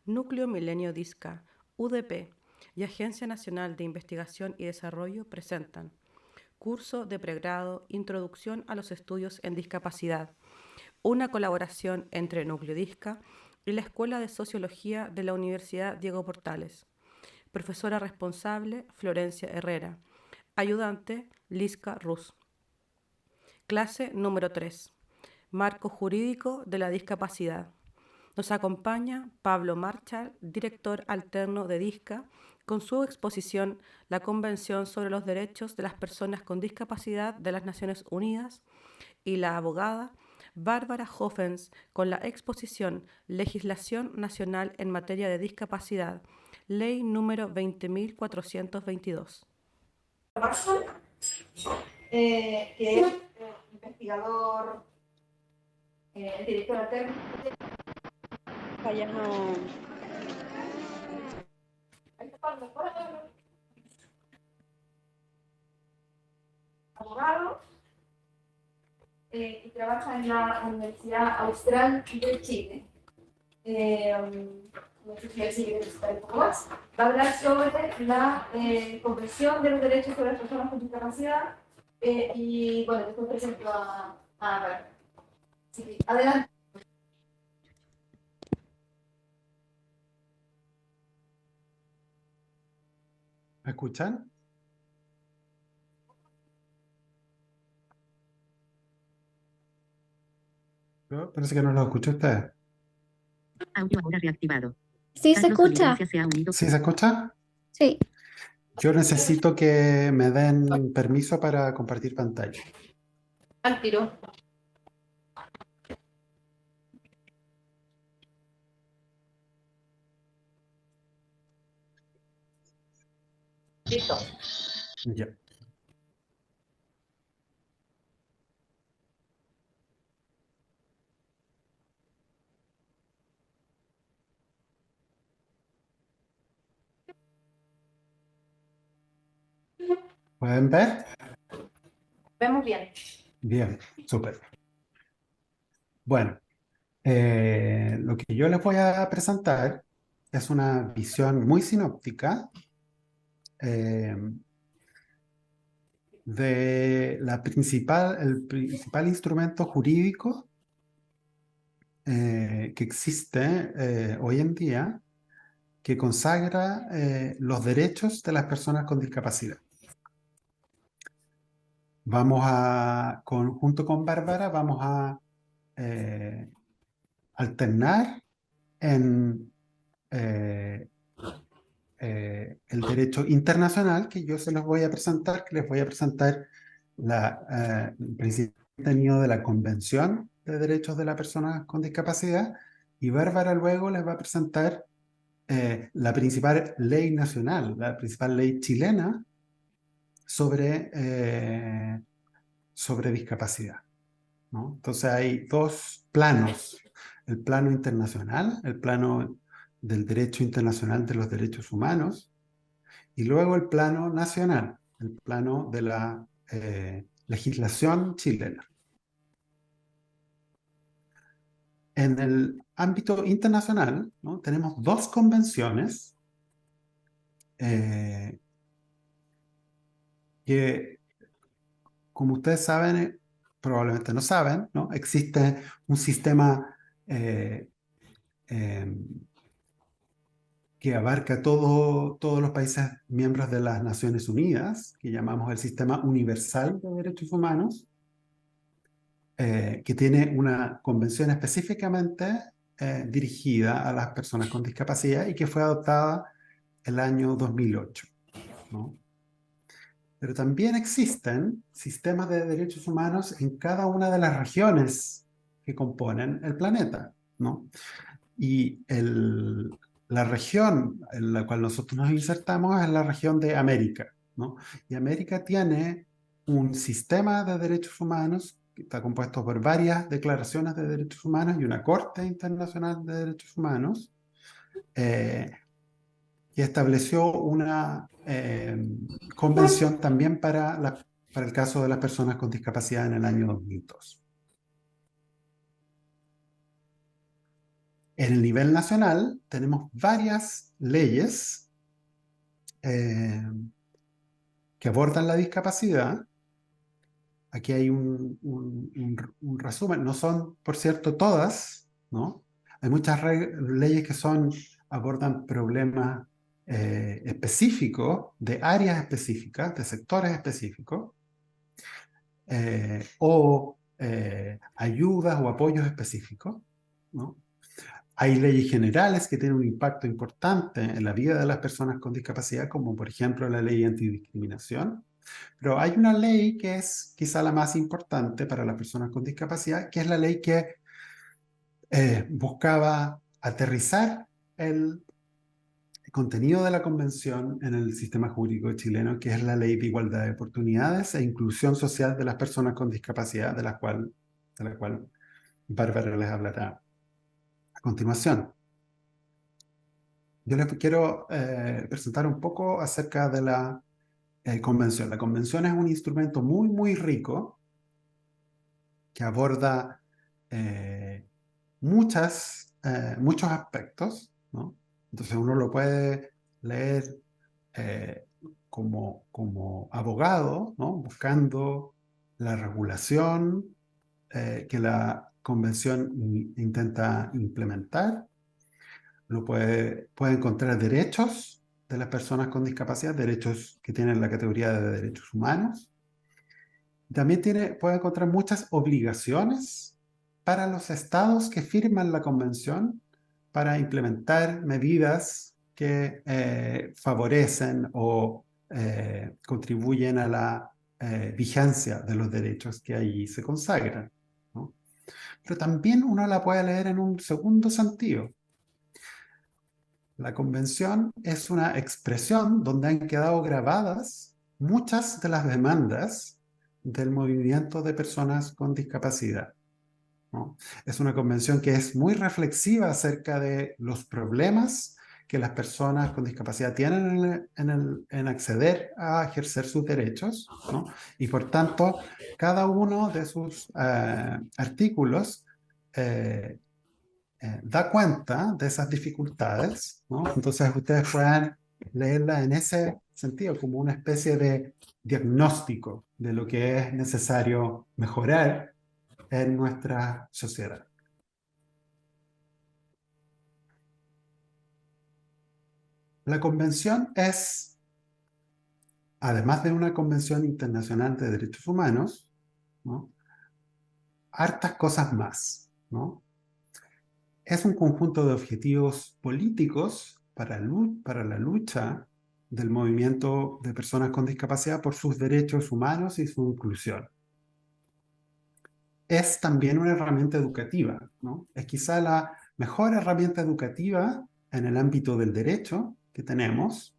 Núcleo Milenio Disca, UDP y Agencia Nacional de Investigación y Desarrollo presentan Curso de Pregrado Introducción a los Estudios en Discapacidad, una colaboración entre Núcleo Disca y la Escuela de Sociología de la Universidad Diego Portales. Profesora responsable, Florencia Herrera. Ayudante, Lizka Ruz. Clase número 3. Marco Jurídico de la Discapacidad. Nos acompaña Pablo Marchal, director alterno de DISCA, con su exposición La Convención sobre los Derechos de las Personas con Discapacidad de las Naciones Unidas, y la abogada Bárbara Hoffens con la exposición Legislación Nacional en Materia de Discapacidad, Ley número 20.422. Marshall, que es investigador, director alterno. Vaya, no. Abogado, y trabaja en la Universidad Austral de Chile. No sé si él sigue un poco más. Va a hablar sobre la Convención de los Derechos de las Personas con Discapacidad y bueno, después presento a Bárbara. Así que adelante. ¿Me escuchan? ¿No? Parece que no lo escucho usted. Audio ahora reactivado. Sí, se escucha. ¿Sí se escucha? Sí. Yo necesito que me den permiso para compartir pantalla. Al tiro. Listo. Ya. ¿Pueden ver? Vemos bien. Bien, súper. Bueno, lo que yo les voy a presentar es una visión muy sinóptica de el principal instrumento jurídico que existe hoy en día, que consagra los derechos de las personas con discapacidad. Junto con Bárbara, vamos a alternar en el derecho internacional, que yo se los voy a presentar, que les voy a presentar el principio contenido de la Convención de Derechos de las Personas con Discapacidad, y Bárbara luego les va a presentar la principal ley nacional, la principal ley chilena sobre discapacidad, ¿no? Entonces hay dos planos: el plano internacional, el plano del derecho internacional de los derechos humanos, y luego el plano nacional, el plano de la legislación chilena. En el ámbito internacional, ¿no?, tenemos dos convenciones que, como ustedes saben, probablemente no saben, ¿no?, existe un sistema que abarca todos los países miembros de las Naciones Unidas, que llamamos el Sistema Universal de Derechos Humanos, que tiene una convención específicamente dirigida a las personas con discapacidad y que fue adoptada el año 2008, ¿no? Pero también existen sistemas de derechos humanos en cada una de las regiones que componen el planeta, ¿no? Y la región en la cual nosotros nos insertamos es la región de América, ¿no? Y América tiene un sistema de derechos humanos que está compuesto por varias declaraciones de derechos humanos y una Corte Internacional de Derechos Humanos, que estableció una convención también para el caso de las personas con discapacidad en el año 2002. En el nivel nacional tenemos varias leyes que abordan la discapacidad. Aquí hay un resumen. No son, por cierto, todas, ¿no? Hay muchas leyes que abordan problemas específicos, de áreas específicas, de sectores específicos, o ayudas o apoyos específicos, ¿no? Hay leyes generales que tienen un impacto importante en la vida de las personas con discapacidad, como por ejemplo la ley antidiscriminación. Pero hay una ley que es quizá la más importante para las personas con discapacidad, que es la ley que buscaba aterrizar el contenido de la convención en el sistema jurídico chileno, que es la Ley de Igualdad de Oportunidades e Inclusión Social de las Personas con Discapacidad, de la cual Bárbara les hablará a continuación. Yo les quiero presentar un poco acerca de la convención. La convención es un instrumento muy, muy rico que aborda muchos aspectos, ¿no? Entonces uno lo puede leer como abogado, ¿no? Buscando la regulación que la convención intenta implementar. Puede encontrar derechos de las personas con discapacidad, derechos que tienen la categoría de derechos humanos. También puede encontrar muchas obligaciones para los estados que firman la convención para implementar medidas que favorecen o contribuyen a la vigencia de los derechos que allí se consagran, ¿no? Pero también uno la puede leer en un segundo sentido. La convención es una expresión donde han quedado grabadas muchas de las demandas del movimiento de personas con discapacidad, ¿no? Es una convención que es muy reflexiva acerca de los problemas que las personas con discapacidad tienen en acceder a ejercer sus derechos, ¿no? Y por tanto, cada uno de sus artículos da cuenta de esas dificultades, ¿no? Entonces ustedes puedan leerla en ese sentido, como una especie de diagnóstico de lo que es necesario mejorar en nuestra sociedad. La convención es, además de una convención internacional de derechos humanos, ¿no?, hartas cosas más, ¿no? Es un conjunto de objetivos políticos para la lucha del movimiento de personas con discapacidad por sus derechos humanos y su inclusión. Es también una herramienta educativa, ¿no? Es quizá la mejor herramienta educativa en el ámbito del derecho que tenemos,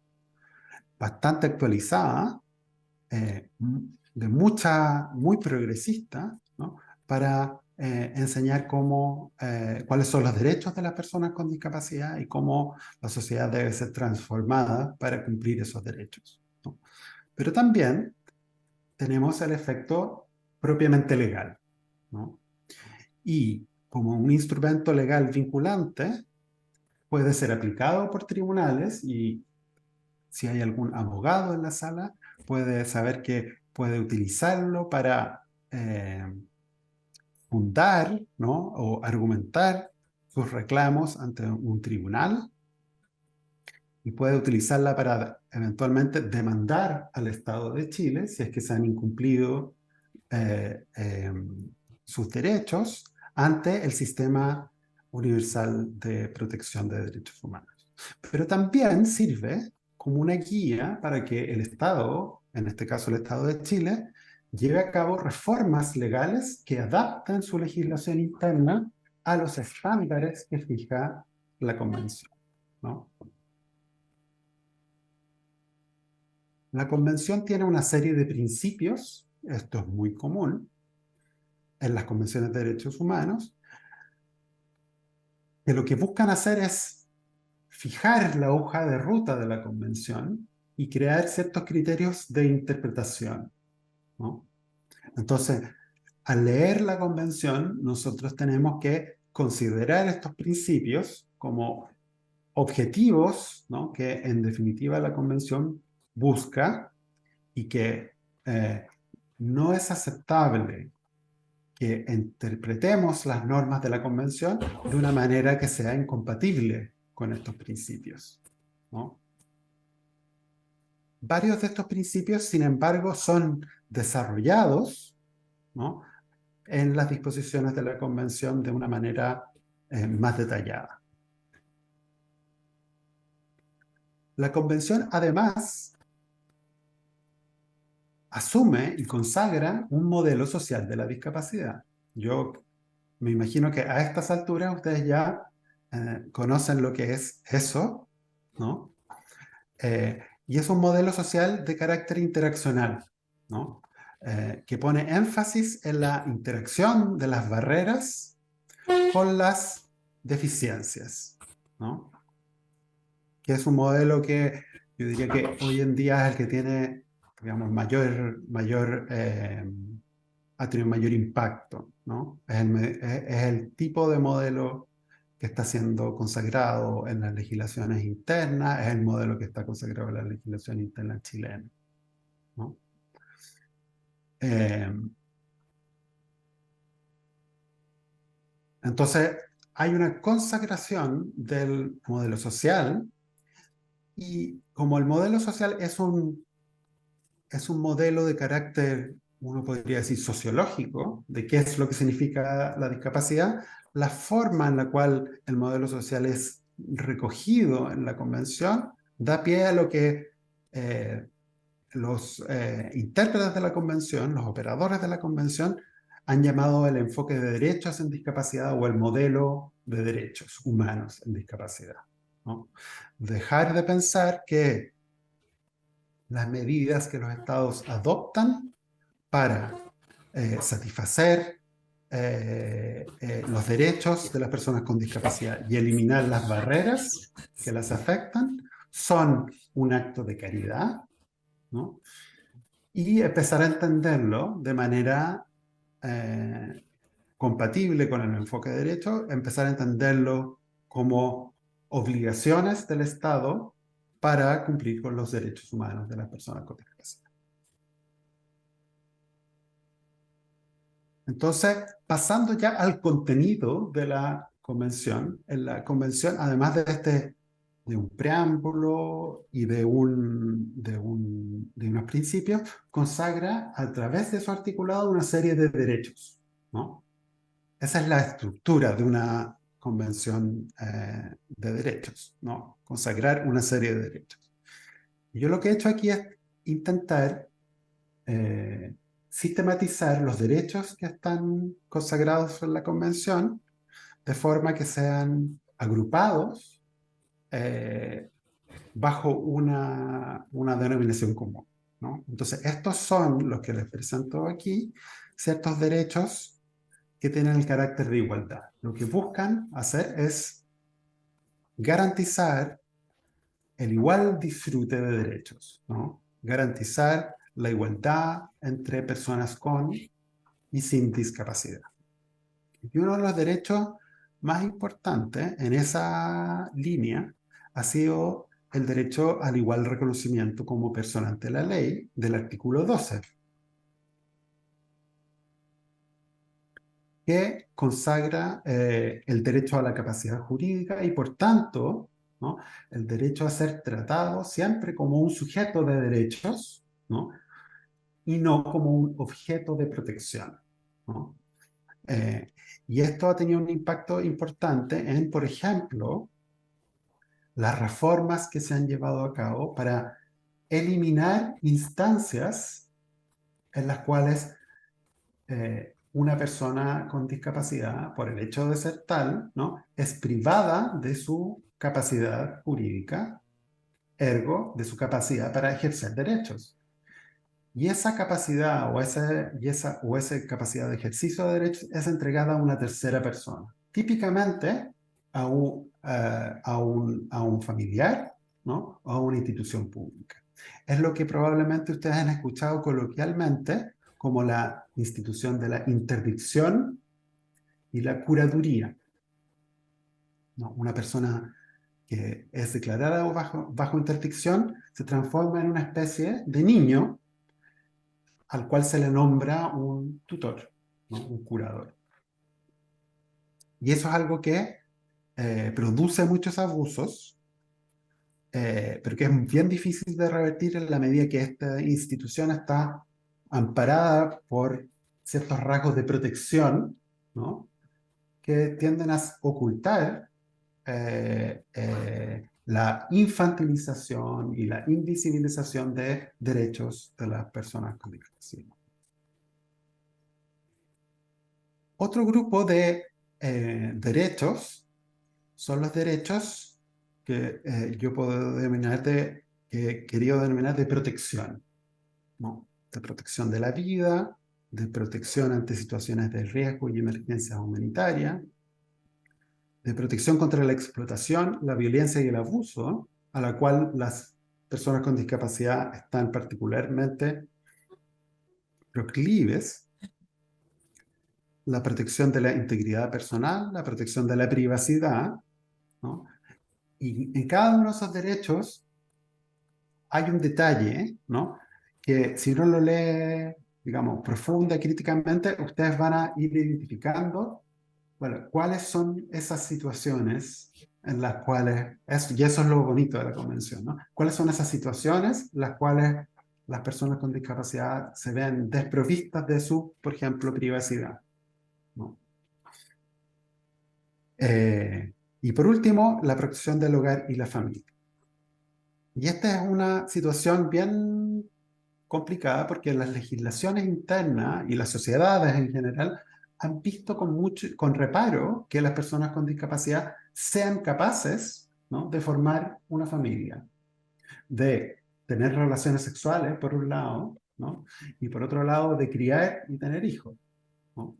bastante actualizada, muy progresista, ¿no?, para enseñar cuáles son los derechos de las personas con discapacidad y cómo la sociedad debe ser transformada para cumplir esos derechos, ¿no? Pero también tenemos el efecto propiamente legal, ¿no? Y como un instrumento legal vinculante, puede ser aplicado por tribunales y si hay algún abogado en la sala, puede saber que puede utilizarlo para fundar, ¿no?, o argumentar sus reclamos ante un tribunal y puede utilizarla para eventualmente demandar al Estado de Chile si es que se han incumplido eh, eh, sus derechos ante el sistema universal de protección de derechos humanos. Pero también sirve como una guía para que el Estado, en este caso el Estado de Chile, lleve a cabo reformas legales que adapten su legislación interna a los estándares que fija la Convención, ¿no? La Convención tiene una serie de principios, esto es muy común en las convenciones de derechos humanos, que lo que buscan hacer es fijar la hoja de ruta de la convención y crear ciertos criterios de interpretación, ¿no? Entonces, al leer la convención, nosotros tenemos que considerar estos principios como objetivos, ¿no?, que en definitiva la Convención busca y que no es aceptable que interpretemos las normas de la Convención de una manera que sea incompatible con estos principios, ¿no? Varios de estos principios, sin embargo, son desarrollados, ¿no?, en las disposiciones de la Convención de una manera más detallada. La Convención, además, asume y consagra un modelo social de la discapacidad. Yo me imagino que a estas alturas ustedes ya conocen lo que es eso, ¿no? Y es un modelo social de carácter interaccional, ¿no? Que pone énfasis en la interacción de las barreras con las deficiencias, ¿no? Que es un modelo que yo diría que hoy en día es el que tiene, digamos, ha tenido mayor impacto, ¿no? Es el tipo de modelo que está siendo consagrado en las legislaciones internas, es el modelo que está consagrado en la legislación interna chilena, ¿no? Entonces, hay una consagración del modelo social y como el modelo social es un modelo de carácter, uno podría decir, sociológico, de qué es lo que significa la discapacidad, la forma en la cual el modelo social es recogido en la Convención da pie a lo que los intérpretes de la Convención, los operadores de la Convención, han llamado el enfoque de derechos en discapacidad o el modelo de derechos humanos en discapacidad, ¿no? Dejar de pensar que las medidas que los estados adoptan para satisfacer los derechos de las personas con discapacidad y eliminar las barreras que las afectan son un acto de caridad, ¿no? Y empezar a entenderlo de manera compatible con el enfoque de derecho, empezar a entenderlo como obligaciones del Estado para cumplir con los derechos humanos de las personas con discapacidad. Entonces, pasando ya al contenido de la convención, en la convención, además de un preámbulo y de unos principios, consagra a través de su articulado una serie de derechos, ¿no? Esa es la estructura de una convención de derechos, ¿no? Consagrar una serie de derechos. Y yo lo que he hecho aquí es intentar sistematizar los derechos que están consagrados en la convención de forma que sean agrupados bajo una denominación común, ¿no? Entonces, estos son los que les presento aquí, ciertos derechos que tienen el carácter de igualdad. Lo que buscan hacer es garantizar el igual disfrute de derechos, ¿no? Garantizar la igualdad entre personas con y sin discapacidad. Y uno de los derechos más importantes en esa línea ha sido el derecho al igual reconocimiento como persona ante la ley del artículo 12, que consagra el derecho a la capacidad jurídica y, por tanto, ¿no?, el derecho a ser tratado siempre como un sujeto de derechos, ¿no?, y no como un objeto de protección, ¿no? Y esto ha tenido un impacto importante en, por ejemplo, las reformas que se han llevado a cabo para eliminar instancias en las cuales una persona con discapacidad, por el hecho de ser tal, ¿no?, es privada de su capacidad jurídica, ergo, de su capacidad para ejercer derechos. Y esa capacidad o esa capacidad de ejercicio de derechos es entregada a una tercera persona, típicamente a un familiar, ¿no?, o a una institución pública. Es lo que probablemente ustedes han escuchado coloquialmente como la institución de la interdicción y la curaduría, ¿no? Una persona que es declarada bajo interdicción se transforma en una especie de niño al cual se le nombra un tutor, ¿no? Un curador. Y eso es algo que produce muchos abusos, pero que es bien difícil de revertir en la medida que esta institución está amparada por ciertos rasgos de protección, ¿no? Que tienden a ocultar la infantilización y la invisibilización de derechos de las personas con discapacidad. Otro grupo de derechos son los derechos que yo puedo denominar que he querido denominar de protección, ¿no? De protección de la vida, de protección ante situaciones de riesgo y emergencias humanitarias, de protección contra la explotación, la violencia y el abuso, a la cual las personas con discapacidad están particularmente proclives, la protección de la integridad personal, la protección de la privacidad, ¿no? Y en cada uno de esos derechos hay un detalle, ¿no? Que si uno lo lee, digamos, profunda y críticamente, ustedes van a ir identificando, bueno, cuáles son esas situaciones en las cuales, y eso es lo bonito de la convención, ¿no? ¿Cuáles son esas situaciones en las cuales las personas con discapacidad se ven desprovistas de su, por ejemplo, privacidad, ¿no? Y por último, la protección del hogar y la familia. Y esta es una situación bien complicada porque las legislaciones internas y las sociedades en general han visto con reparo que las personas con discapacidad sean capaces, ¿no? De formar una familia, de tener relaciones sexuales, por un lado, ¿no? Y por otro lado, de criar y tener hijos, ¿no?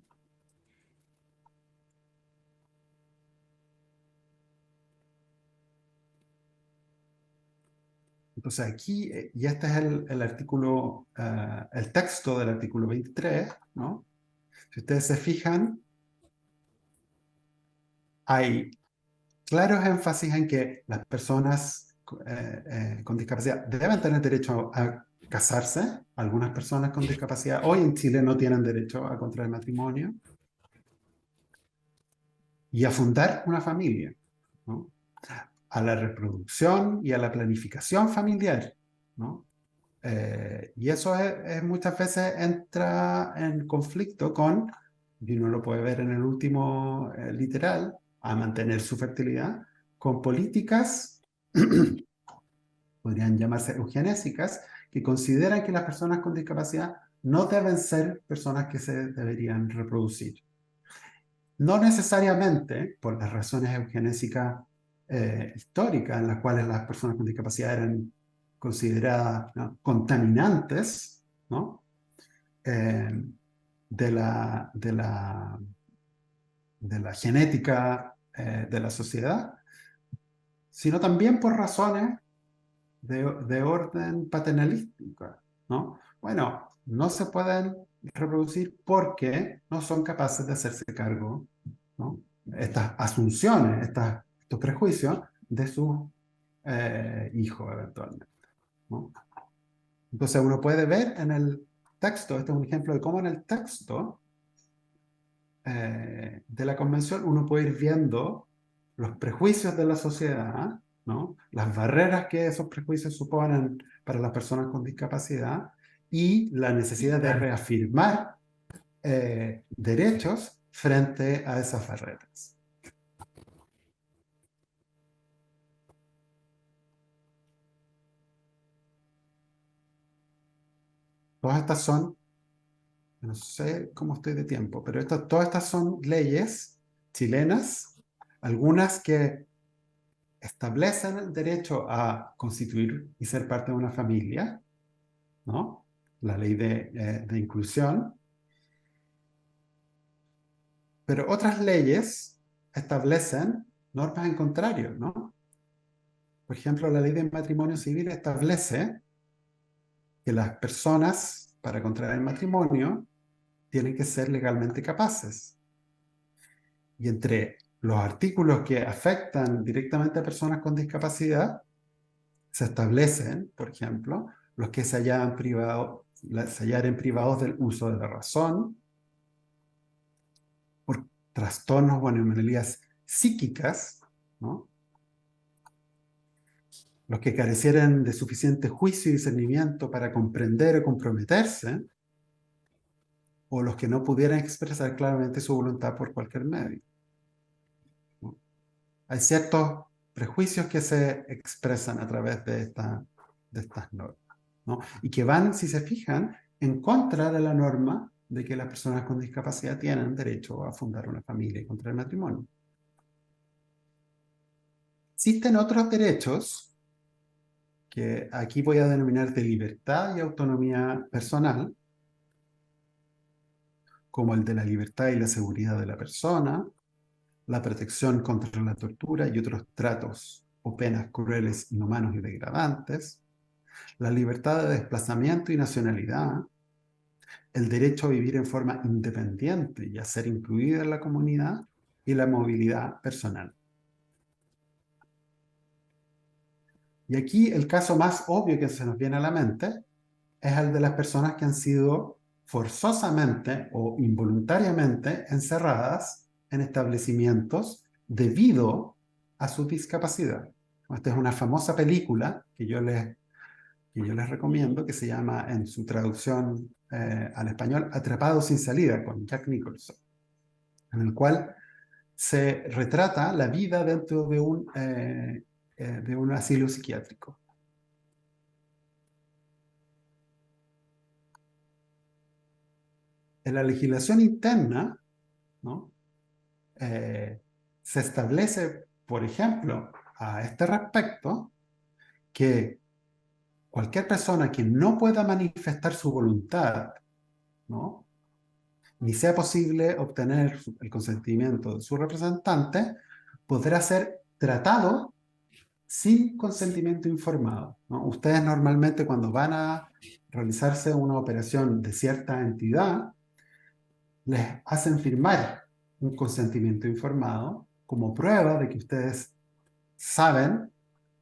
Entonces aquí, y este es el artículo, el texto del artículo 23, ¿no? Si ustedes se fijan, hay claros énfasis en que las personas con discapacidad deben tener derecho a casarse. Algunas personas con discapacidad hoy en Chile no tienen derecho a contraer matrimonio y a fundar una familia, ¿no? A la reproducción y a la planificación familiar, ¿no? Y eso muchas veces entra en conflicto con, y uno lo puede ver en el último literal, a mantener su fertilidad, con políticas, podrían llamarse eugenésicas, que consideran que las personas con discapacidad no deben ser personas que se deberían reproducir. No necesariamente por las razones eugenésicas históricas en las cuales las personas con discapacidad eran consideradas, ¿no?, contaminantes, ¿no?, de la genética de la sociedad, sino también por razones de orden paternalístico, ¿no? Bueno, no se pueden reproducir porque no son capaces de hacerse cargo, ¿no?, estas asunciones, estos prejuicios de sus hijos eventualmente, ¿no? Entonces uno puede ver en el texto, este es un ejemplo de cómo en el texto de la convención uno puede ir viendo los prejuicios de la sociedad, ¿no?, las barreras que esos prejuicios suponen para las personas con discapacidad y la necesidad de reafirmar derechos frente a esas barreras. Todas estas son, no sé cómo estoy de tiempo, pero todas estas son leyes chilenas, algunas que establecen el derecho a constituir y ser parte de una familia, ¿no? La ley de inclusión, pero otras leyes establecen normas en contrario, ¿no? Por ejemplo, la ley de matrimonio civil establece que las personas para contraer matrimonio tienen que ser legalmente capaces. Y entre los artículos que afectan directamente a personas con discapacidad se establecen, por ejemplo, los que se hallaren privados del uso de la razón, por trastornos o anomalías psíquicas, ¿no? Los que carecieran de suficiente juicio y discernimiento para comprender o comprometerse, o los que no pudieran expresar claramente su voluntad por cualquier medio, ¿no? Hay ciertos prejuicios que se expresan a través de estas normas, ¿no? Y que van, si se fijan, en contra de la norma de que las personas con discapacidad tienen derecho a fundar una familia y contraer matrimonio. Existen otros derechos que aquí voy a denominar de libertad y autonomía personal, como el de la libertad y la seguridad de la persona, la protección contra la tortura y otros tratos o penas crueles, inhumanos y degradantes, la libertad de desplazamiento y nacionalidad, el derecho a vivir en forma independiente y a ser incluido en la comunidad, y la movilidad personal. Y aquí el caso más obvio que se nos viene a la mente es el de las personas que han sido forzosamente o involuntariamente encerradas en establecimientos debido a su discapacidad. Esta es una famosa película que yo les recomiendo, que se llama, en su traducción al español, Atrapado sin salida, con Jack Nicholson, en el cual se retrata la vida dentro de un asilo psiquiátrico. En la legislación interna, ¿no? Se establece, por ejemplo, a este respecto, que cualquier persona que no pueda manifestar su voluntad, ¿no?, ni sea posible obtener el consentimiento de su representante, podrá ser tratado sin consentimiento informado, ¿no? Ustedes normalmente, cuando van a realizarse una operación de cierta entidad, les hacen firmar un consentimiento informado como prueba de que ustedes saben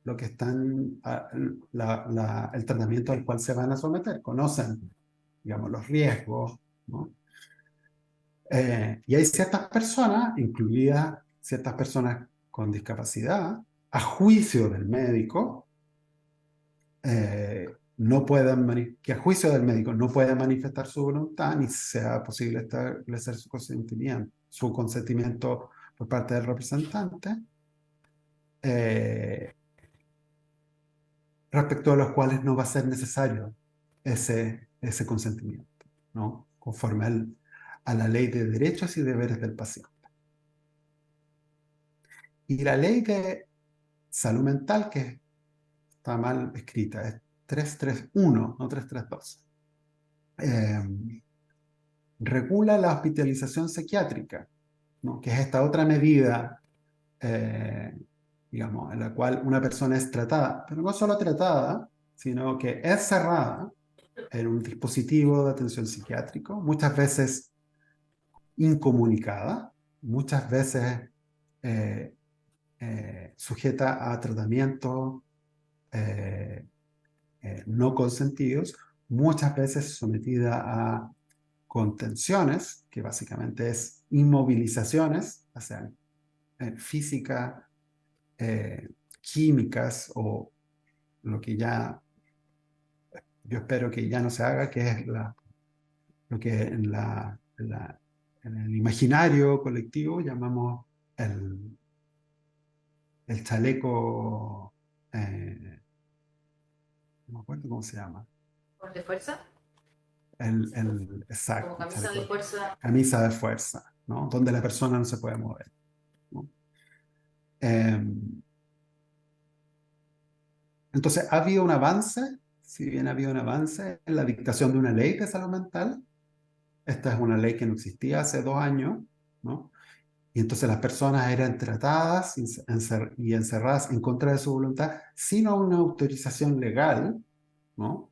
lo que están, el tratamiento al cual se van a someter, conocen, digamos, los riesgos, ¿no? Y hay ciertas personas, incluidas ciertas personas con discapacidad, a juicio del médico, que a juicio del médico no pueden manifestar su voluntad, ni sea posible establecer su consentimiento por parte del representante, respecto a los cuales no va a ser necesario ese consentimiento, ¿no?, conforme a la ley de derechos y deberes del paciente. Y la ley de salud mental, que está mal escrita, es 331, no 332. Regula la hospitalización psiquiátrica, ¿no?, que es esta otra medida, digamos, en la cual una persona es tratada, pero no solo tratada, sino que es cerrada en un dispositivo de atención psiquiátrico, muchas veces incomunicada, muchas veces sujeta a tratamientos no consentidos, muchas veces sometida a contenciones, que básicamente es inmovilizaciones, o sea, físicas, químicas, o lo que ya yo espero que ya no se haga, que es lo que en el imaginario colectivo llamamos el chaleco, no me acuerdo cómo se llama. ¿Por de fuerza? Exacto. Como camisa de fuerza. Camisa de fuerza, ¿no?, donde la persona no se puede mover, ¿no? Entonces, ha habido un avance, si bien ha habido un avance en la dictación de una ley de salud mental. Esta es una ley que no existía hace 2 años, ¿no? Y entonces las personas eran tratadas y encerradas en contra de su voluntad, sin una autorización legal, ¿no?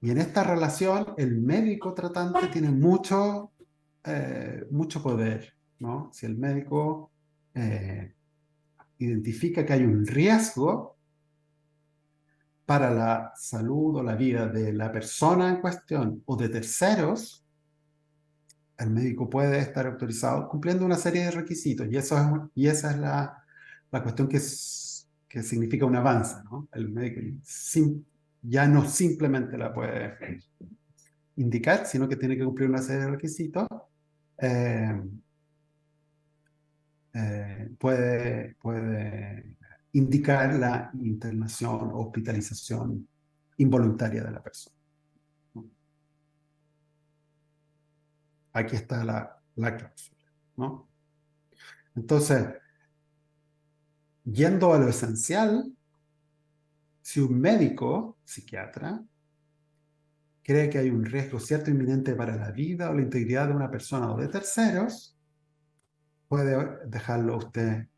Y en esta relación, el médico tratante tiene mucho poder, ¿no? Si el médico identifica que hay un riesgo para la salud o la vida de la persona en cuestión o de terceros, el médico puede estar autorizado cumpliendo una serie de requisitos. Y esa es la cuestión que significa un avance, ¿no? El médico ya no simplemente la puede indicar, sino que tiene que cumplir una serie de requisitos. eh, puede indicar la internación o hospitalización involuntaria de la persona, ¿no? Aquí está la cláusula, ¿no? Entonces, yendo a lo esencial, si un médico, psiquiatra, cree que hay un riesgo cierto inminente para la vida o la integridad de una persona o de terceros, puede dejarlo a usted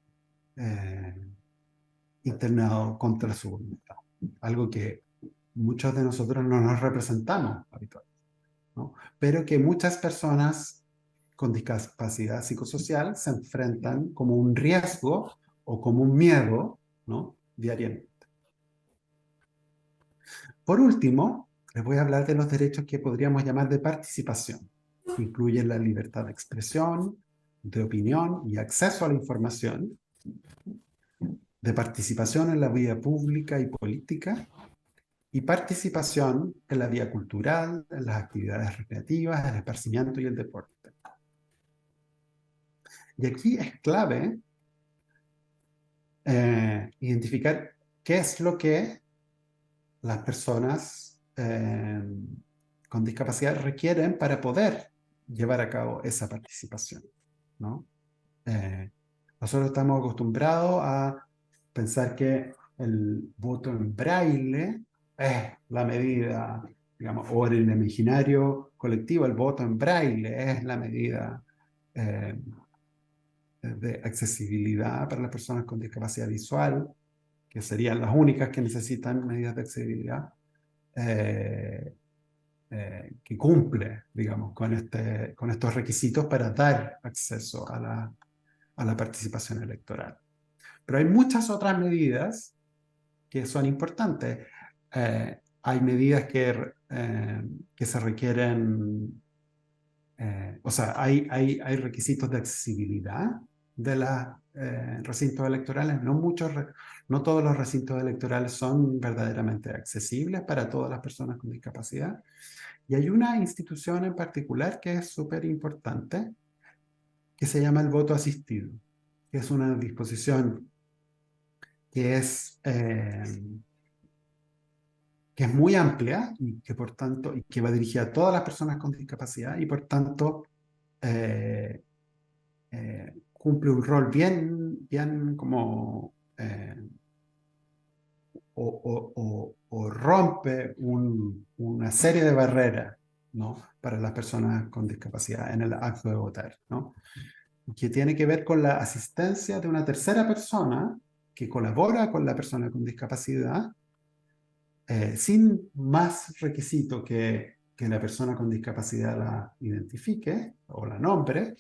internado contra su voluntad. Algo que muchos de nosotros no nos representamos habitualmente, ¿no? Pero que muchas personas con discapacidad psicosocial se enfrentan como un riesgo o como un miedo, ¿no? Diariamente. Por último, les voy a hablar de los derechos que podríamos llamar de participación. Incluyen la libertad de expresión, de opinión y acceso a la información, de participación en la vida pública y política, y participación en la vida cultural, en las actividades recreativas, el esparcimiento y el deporte. Y aquí es clave identificar qué es lo que las personas con discapacidad requieren para poder llevar a cabo esa participación, ¿no? Nosotros estamos acostumbrados a pensar que el voto en braille es la medida, digamos, o en el imaginario colectivo, el voto en braille es la medida de accesibilidad para las personas con discapacidad visual, que serían las únicas que necesitan medidas de accesibilidad, que cumple, digamos, con estos requisitos para dar acceso a la participación electoral. Pero hay muchas otras medidas que son importantes. Hay medidas que se requieren, o sea, hay requisitos de accesibilidad de los recintos electorales. No todos los recintos electorales son verdaderamente accesibles para todas las personas con discapacidad. Y hay una institución en particular que es súper importante, que se llama el voto asistido, que es una disposición que es muy amplia y que por tanto y que va dirigida a todas las personas con discapacidad y por tanto cumple un rol bien como o rompe una serie de barreras, ¿no? Para las personas con discapacidad en el acto de votar, ¿no? Que tiene que ver con la asistencia de una tercera persona que colabora con la persona con discapacidad sin más requisito que la persona con discapacidad la identifique o la nombre,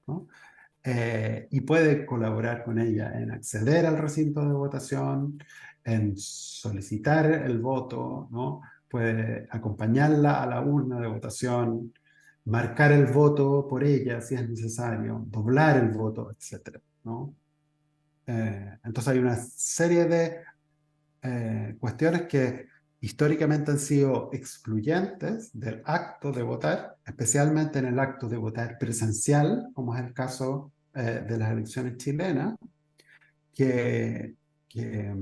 ¿no? Y puede colaborar con ella en acceder al recinto de votación, en solicitar el voto, ¿no? Puede acompañarla a la urna de votación, marcar el voto por ella si es necesario, doblar el voto, etc., ¿no? Entonces hay una serie de cuestiones que históricamente han sido excluyentes del acto de votar, especialmente en el acto de votar presencial, como es el caso de las elecciones chilenas, que, que,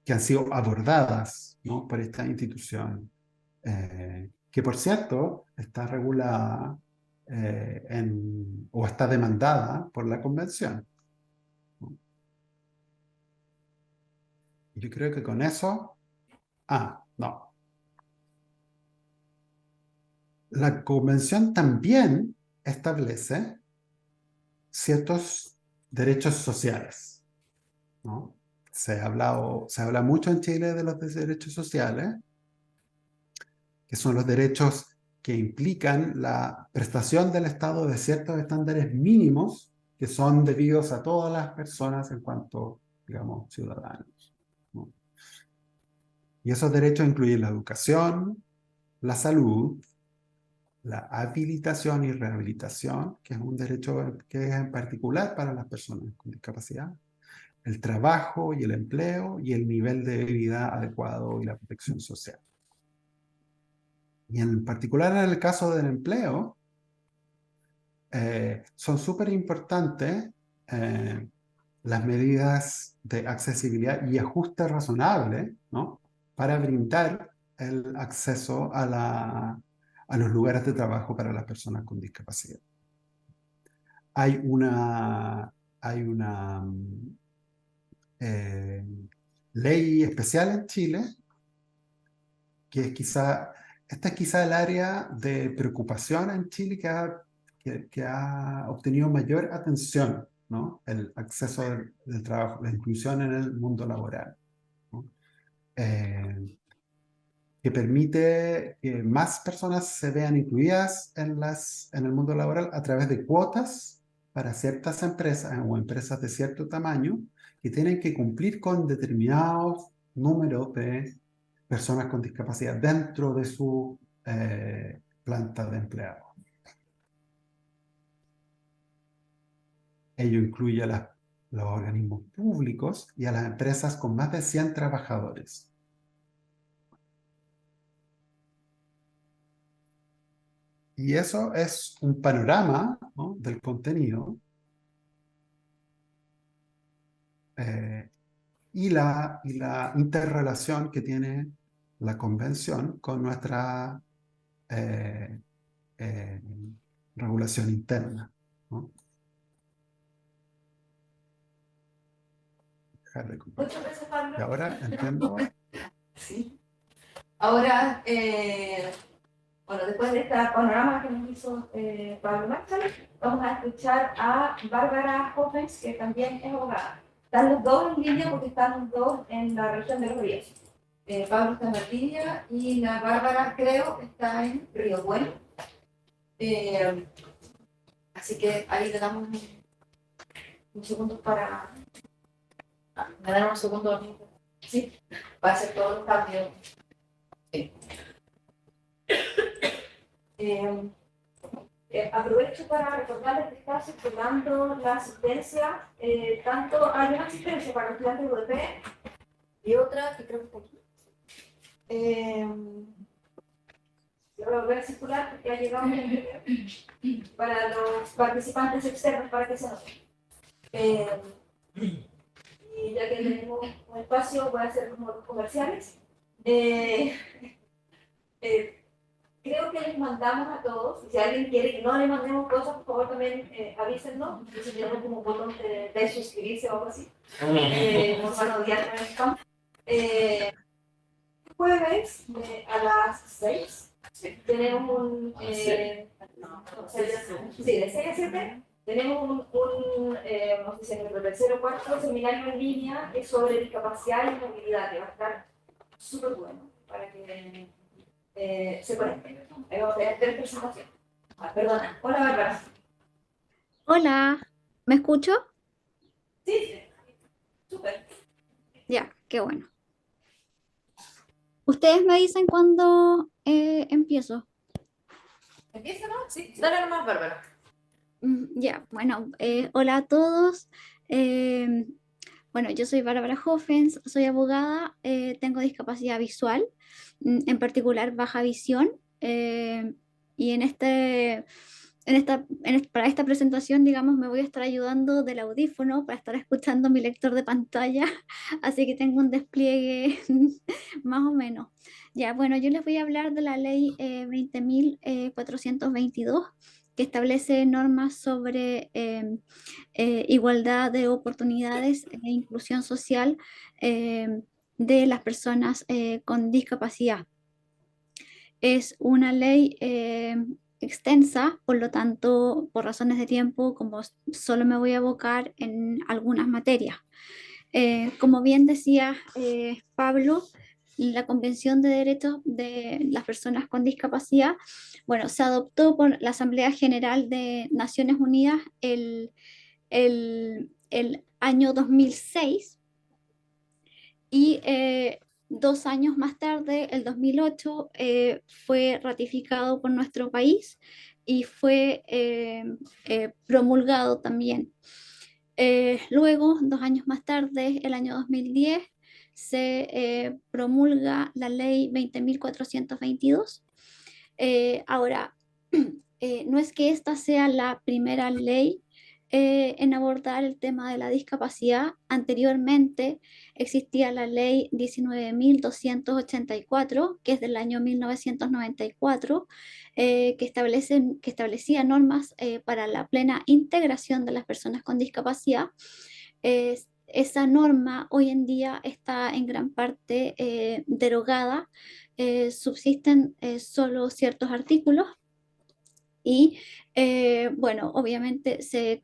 que han sido abordadas, ¿no? Por esta institución, que por cierto está regulada o está demandada por la Convención. Yo creo que con eso... no. La Convención también establece ciertos derechos sociales, ¿no? Se habla mucho en Chile de los derechos sociales, que son los derechos que implican la prestación del Estado de ciertos estándares mínimos que son debidos a todas las personas en cuanto, digamos, ciudadanos, ¿no? Y esos derechos incluyen la educación, la salud, la habilitación y rehabilitación, que es un derecho que es en particular para las personas con discapacidad, el trabajo y el empleo y el nivel de vida adecuado y la protección social. Y en particular en el caso del empleo, son súper importantes las medidas de accesibilidad y ajuste razonable, ¿no? Para brindar el acceso a los lugares de trabajo para las personas con discapacidad. Hay una ley especial en Chile que es esta es quizá el área de preocupación en Chile que ha obtenido mayor atención, ¿no? El acceso del trabajo, la inclusión en el mundo laboral, ¿no? Que permite que más personas se vean incluidas en el mundo laboral a través de cuotas para ciertas empresas o empresas de cierto tamaño que tienen que cumplir con determinados números de personas con discapacidad dentro de su planta de empleados. Ello incluye a los organismos públicos y a las empresas con más de 100 trabajadores. Y eso es un panorama, ¿no?, del contenido y la interrelación que tiene la convención con nuestra regulación interna, ¿no? Muchas gracias, Pablo. Y ahora entiendo. Sí. Ahora, bueno, después de este panorama que nos hizo Pablo Marshall, vamos a escuchar a Bárbara Hoffens, que también es abogada. Están los dos en línea porque están los dos en la región de Los Ríos. Pablo está en Valdivia y la Bárbara, creo, está en Río Bueno. Así que ahí le damos un segundo para... me dan un segundo, sí, para hacer todos los cambios. Sí. Aprovecho para recordarles que está circulando la asistencia, tanto hay una asistencia para los estudiantes de UDP y otra que creo que está aquí. Lo voy a circular porque ha llegado para los participantes externos para que se noten. Y ya que tenemos un espacio, voy a hacer como los comerciales. Creo que les mandamos a todos, y si alguien quiere que no le mandemos cosas, por favor también avísennos, si tenemos como un botón de suscribirse o algo así. Nos van a odiar en el campo. Jueves a las 6 tenemos un... sí, de 6 a 7 tenemos no sé si en el tercero o cuarto seminario en línea sobre discapacidad y movilidad, que va a estar súper bueno para que se conecten. Ahí vamos a tener 3 presentaciones. Perdona. Hola, Bárbara. Hola, ¿me escucho? Sí, súper. Ya, qué bueno. Ustedes me dicen cuándo empiezo. ¿Empieza, no? Sí, dale nomás, Bárbara. Ya, bueno, hola a todos. Bueno, yo soy Bárbara Hoffens, soy abogada, tengo discapacidad visual, en particular baja visión, y para esta presentación, digamos, me voy a estar ayudando del audífono para estar escuchando mi lector de pantalla, así que tengo un despliegue más o menos. Ya, bueno, yo les voy a hablar de la ley 20.422, que establece normas sobre igualdad de oportunidades e inclusión social de las personas con discapacidad. Es una ley extensa, por lo tanto, por razones de tiempo, como solo me voy a abocar en algunas materias. Como bien decía Pablo, la Convención de Derechos de las Personas con Discapacidad, bueno, se adoptó por la Asamblea General de Naciones Unidas el año 2006 y 2 años más tarde, el 2008, fue ratificado por nuestro país y fue promulgado también. Luego, 2 años más tarde, el año 2010, se promulga la ley 20.422. Ahora, no es que esta sea la primera ley en abordar el tema de la discapacidad. Anteriormente existía la ley 19.284, que es del año 1994, que establecía normas para la plena integración de las personas con discapacidad. Esa norma hoy en día está en gran parte derogada. Subsisten solo ciertos artículos y bueno, obviamente se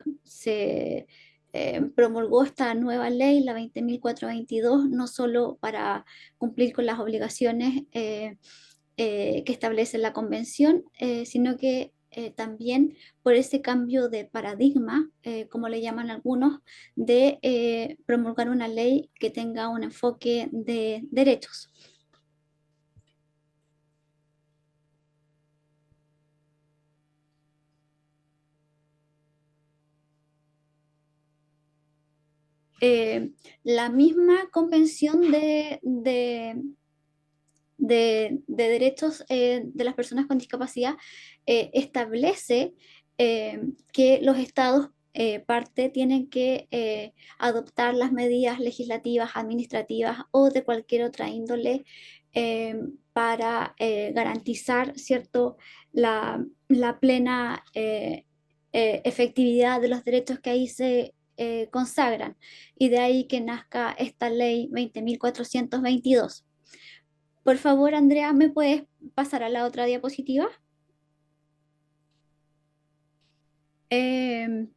promulgó esta nueva ley, la 20.422, no solo para cumplir con las obligaciones que establece la convención, sino que también por ese cambio de paradigma, como le llaman algunos, de promulgar una ley que tenga un enfoque de derechos. La misma convención de derechos de las personas con discapacidad establece que los estados parte tienen que adoptar las medidas legislativas, administrativas o de cualquier otra índole para garantizar, ¿cierto?, la plena efectividad de los derechos que ahí se consagran. Y de ahí que nazca esta ley 20.422. Por favor, Andrea, ¿me puedes pasar a la otra diapositiva? Em,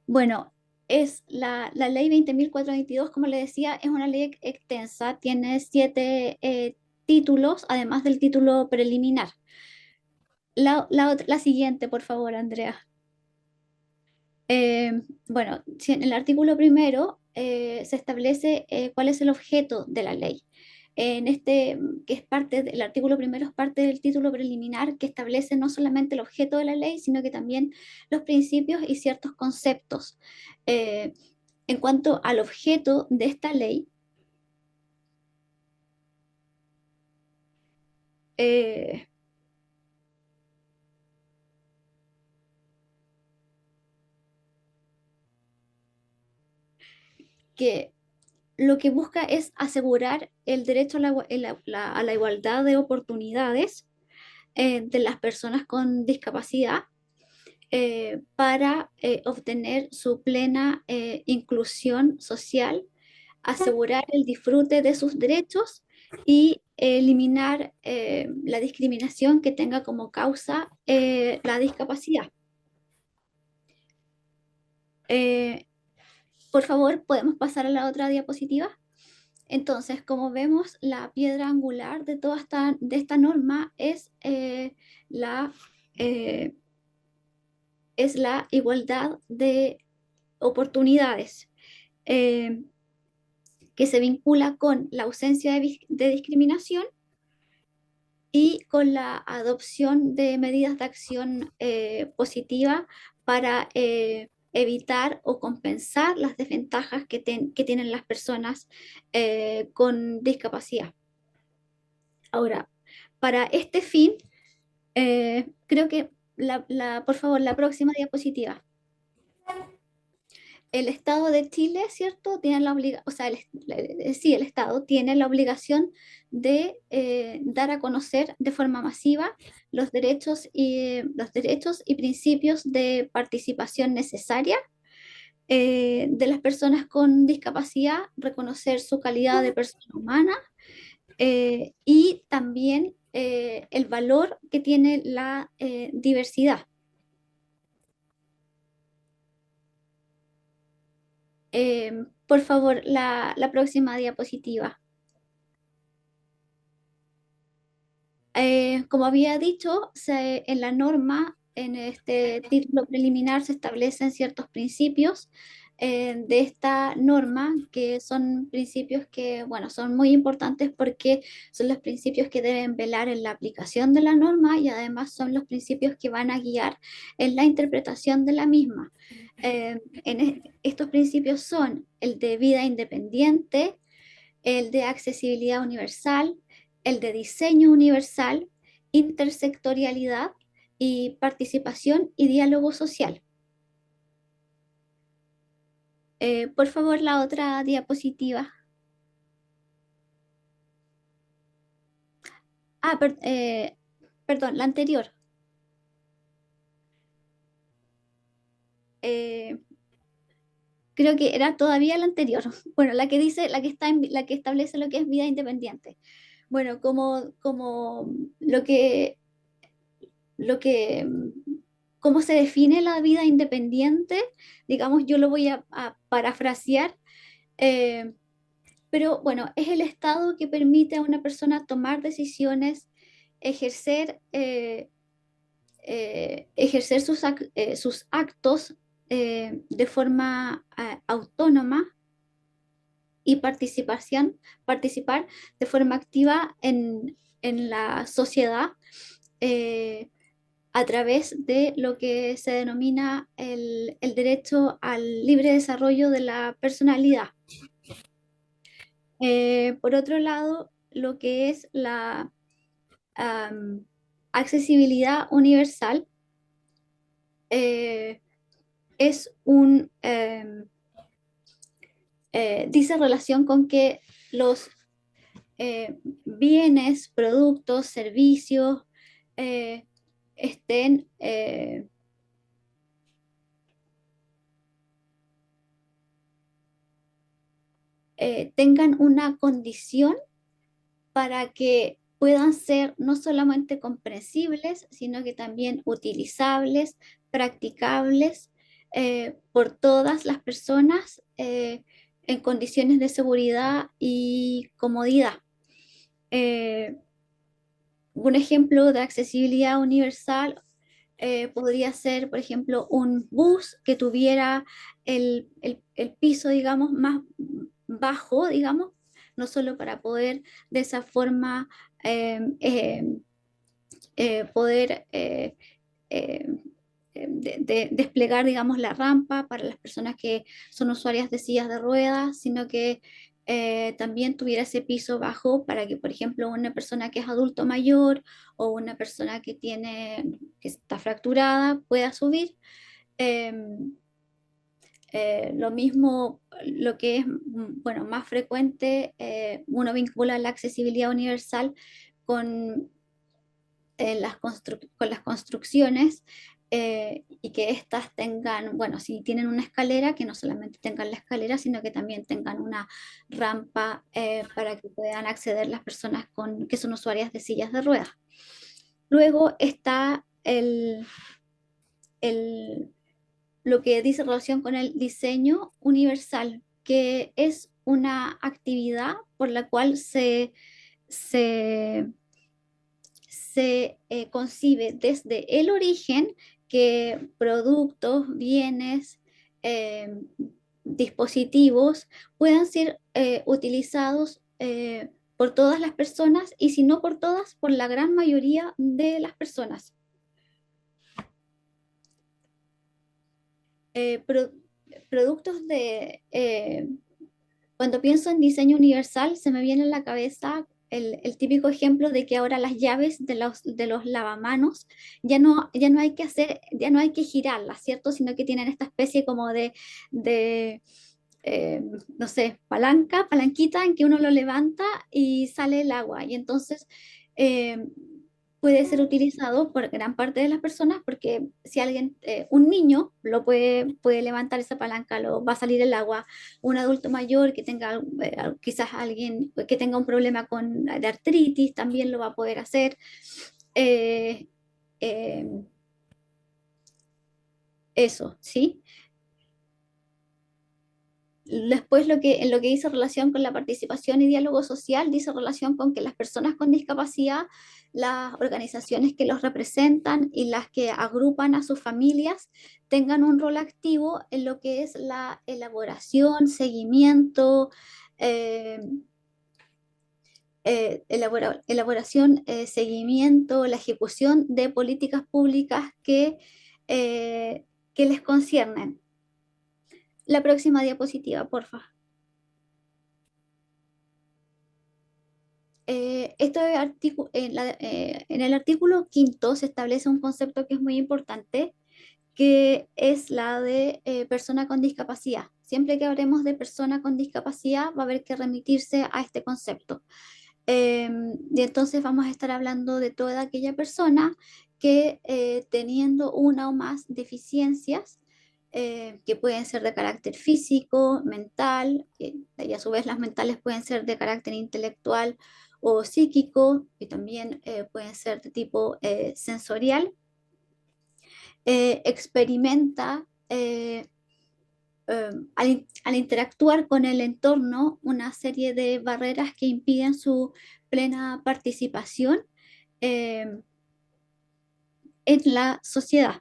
bueno, es la ley 20.422, como le decía, es una ley extensa, tiene 7 títulos, además del título preliminar. La siguiente, por favor, Andrea. Bueno, en el artículo primero se establece cuál es el objeto de la ley. En este, que es parte del artículo primero, es parte del título preliminar que establece no solamente el objeto de la ley, sino que también los principios y ciertos conceptos. Eh, en cuanto al objeto de esta ley, eh, que lo que busca es asegurar el derecho a la igualdad de oportunidades de las personas con discapacidad para obtener su plena inclusión social, asegurar el disfrute de sus derechos y eliminar la discriminación que tenga como causa la discapacidad. Por favor, ¿podemos pasar a la otra diapositiva? Entonces, como vemos, la piedra angular de toda esta norma la, eh, es la igualdad de oportunidades, que se vincula con la ausencia de discriminación y con la adopción de medidas de acción positiva para evitar o compensar las desventajas que tienen las personas con discapacidad. Ahora, para este fin, creo que, por favor, la próxima diapositiva. El Estado de Chile, ¿cierto? Tiene la obligación, o sea, sí, el Estado tiene la obligación de dar a conocer de forma masiva los derechos y principios de participación necesaria de las personas con discapacidad, reconocer su calidad de persona humana y también el valor que tiene la diversidad. Por favor, la próxima diapositiva. Como había dicho, en la norma, en este título preliminar, se establecen ciertos principios de esta norma, que son principios que, bueno, son muy importantes porque son los principios que deben velar en la aplicación de la norma y además son los principios que van a guiar en la interpretación de la misma. Estos principios son el de vida independiente, el de accesibilidad universal, el de diseño universal, intersectorialidad y participación y diálogo social. Por favor, la otra diapositiva. Ah, perdón, la anterior. Eh, Creo que era todavía la anterior. Bueno, la que dice, la que establece lo que es vida independiente. Bueno, como lo que, cómo se define la vida independiente, digamos, yo lo voy a parafrasear, eh, pero bueno, es el estado que permite a una persona tomar decisiones, ejercer, ejercer sus actos de forma autónoma y participar de forma activa en la sociedad. eh, a través de lo que se denomina el derecho al libre desarrollo de la personalidad. Por otro lado, lo que es la accesibilidad universal eh, dice relación con que los bienes, productos, servicios estén tengan una condición para que puedan ser no solamente comprensibles, sino que también utilizables, practicables por todas las personas en condiciones de seguridad y comodidad. Un ejemplo de accesibilidad universal podría ser, por ejemplo, un bus que tuviera el piso, digamos, más bajo, digamos, no solo para poder de esa forma eh, eh, poder eh, desplegar, digamos, la rampa para las personas que son usuarias de sillas de ruedas, sino que también tuviera ese piso bajo para que, por ejemplo, una persona que es adulto mayor o una persona que está fracturada pueda subir. Eh, lo mismo, lo que es bueno, más frecuente, uno vincula la accesibilidad universal con con las construcciones y que éstas tengan, bueno, si tienen una escalera, que no solamente tengan la escalera, sino que también tengan una rampa para que puedan acceder las personas que son usuarias de sillas de ruedas. Luego está el, lo que dice relación con el diseño universal, que es una actividad por la cual se concibe desde el origen que productos, bienes, eh, dispositivos puedan ser utilizados por todas las personas y si no por todas, por la gran mayoría de las personas. Pro productos cuando pienso en diseño universal, se me viene a la cabeza el típico ejemplo de que ahora las llaves de los lavamanos ya no hay que ya no hay que girarlas, ¿cierto? Sino que tienen esta especie como de no sé, palanquita en que uno lo levanta y sale el agua. Y entonces eh, puede ser utilizado por gran parte de las personas porque si alguien, un niño puede levantar esa palanca, va a salir el agua. Un adulto mayor que tenga, quizás alguien que tenga un problema de artritis también lo va a poder hacer. Eh, eh, eso, ¿sí? Después en lo que dice relación con la participación y diálogo social, dice relación con que las personas con discapacidad, las organizaciones que los representan y las que agrupan a sus familias tengan un rol activo en lo que es la elaboración, seguimiento, eh, elaboración, seguimiento, la ejecución de políticas públicas que les conciernen. La próxima diapositiva, porfa. En el artículo quinto se establece un concepto que es muy importante, que es la de persona con discapacidad. Siempre que hablemos de persona con discapacidad va a haber que remitirse a este concepto. Y entonces vamos a estar hablando de toda aquella persona que teniendo una o más deficiencias, que pueden ser de carácter físico, mental, y a su vez las mentales pueden ser de carácter intelectual o psíquico, y también pueden ser de tipo sensorial, experimenta al interactuar con el entorno una serie de barreras que impiden su plena participación eh, en la sociedad.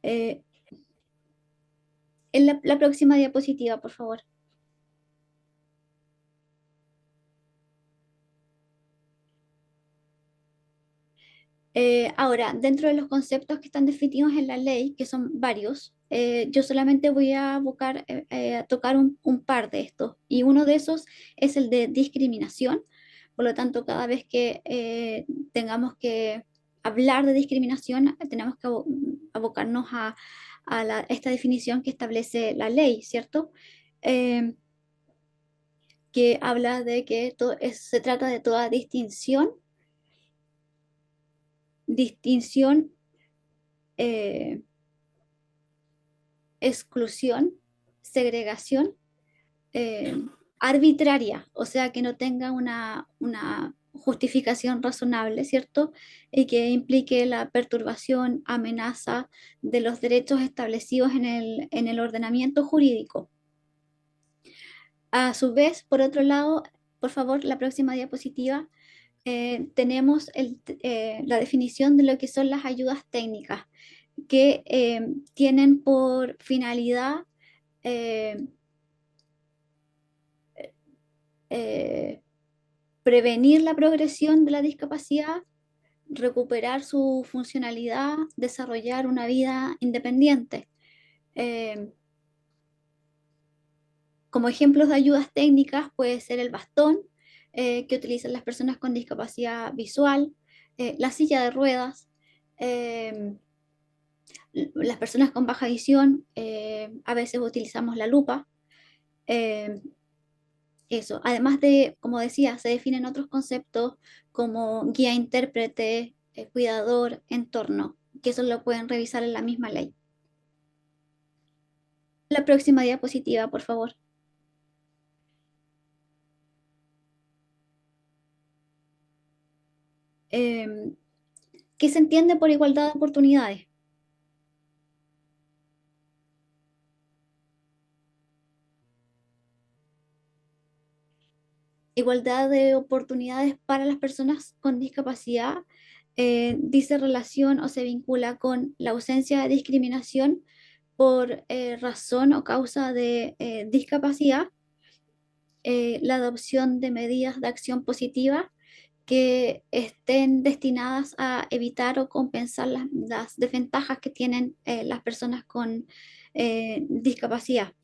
Eh, en la próxima diapositiva, por favor. Ahora, dentro de los conceptos que están definidos en la ley, que son varios, yo solamente voy a a tocar un par de estos. Y uno de esos es el de discriminación. Por lo tanto, cada vez que tengamos que hablar de discriminación, tenemos que abocarnos a esta definición que establece la ley, ¿cierto? Eh, que habla de que se trata de toda distinción, eh, exclusión, segregación arbitraria, o sea, que no tenga una justificación razonable, ¿cierto? Y que implique la perturbación, amenaza de los derechos establecidos en el ordenamiento jurídico. A su vez, por otro lado, por favor, la próxima diapositiva, tenemos la definición de lo que son las ayudas técnicas, que tienen por finalidad eh, prevenir la progresión de la discapacidad, recuperar su funcionalidad, desarrollar una vida independiente. Como ejemplos de ayudas técnicas puede ser el bastón que utilizan las personas con discapacidad visual, la silla de ruedas, las personas con baja visión, a veces utilizamos la lupa. Eso, además de, como decía, se definen otros conceptos como guía intérprete, cuidador, entorno, que eso lo pueden revisar en la misma ley. La próxima diapositiva, por favor. ¿Qué se entiende por igualdad de oportunidades? Igualdad de oportunidades para las personas con discapacidad dice relación o se vincula con la ausencia de discriminación por razón o causa de discapacidad, la adopción de medidas de acción positiva que estén destinadas a evitar o compensar las desventajas que tienen las personas con discapacidad.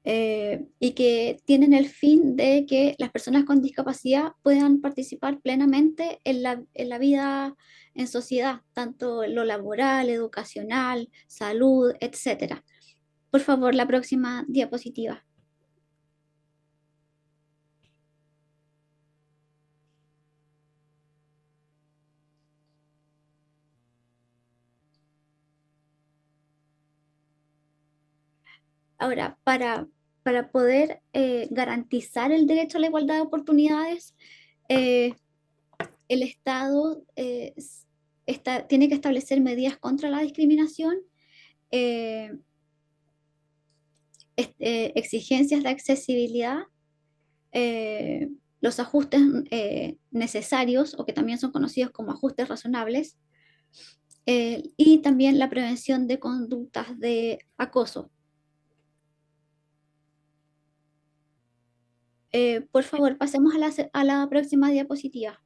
Y que tienen el fin de que las personas con discapacidad puedan participar plenamente en la vida en sociedad, tanto en lo laboral, educacional, salud, etcétera. Por favor, la próxima diapositiva. Ahora, para poder garantizar el derecho a la igualdad de oportunidades, el Estado tiene que establecer medidas contra la discriminación, exigencias de accesibilidad, los ajustes necesarios, o que también son conocidos como ajustes razonables, y también la prevención de conductas de acoso. Por favor, pasemos a la próxima diapositiva.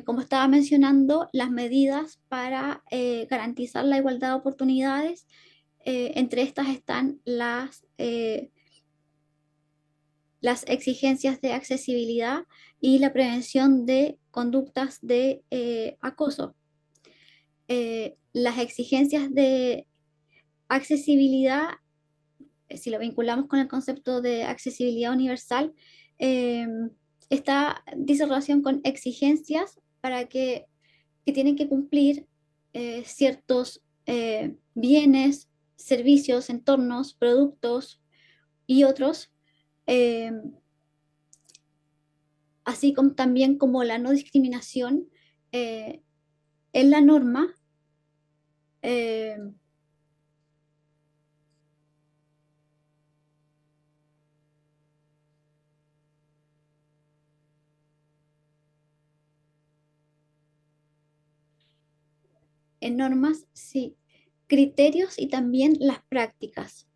Como estaba mencionando, las medidas para garantizar la igualdad de oportunidades, entre estas están las exigencias de accesibilidad y la prevención de conductas de acoso. Las exigencias de accesibilidad, si lo vinculamos con el concepto de accesibilidad universal, dice relación con exigencias que tienen que cumplir ciertos bienes, servicios, entornos, productos y otros, así como también como la no discriminación en la norma. En normas, sí, criterios y también las prácticas,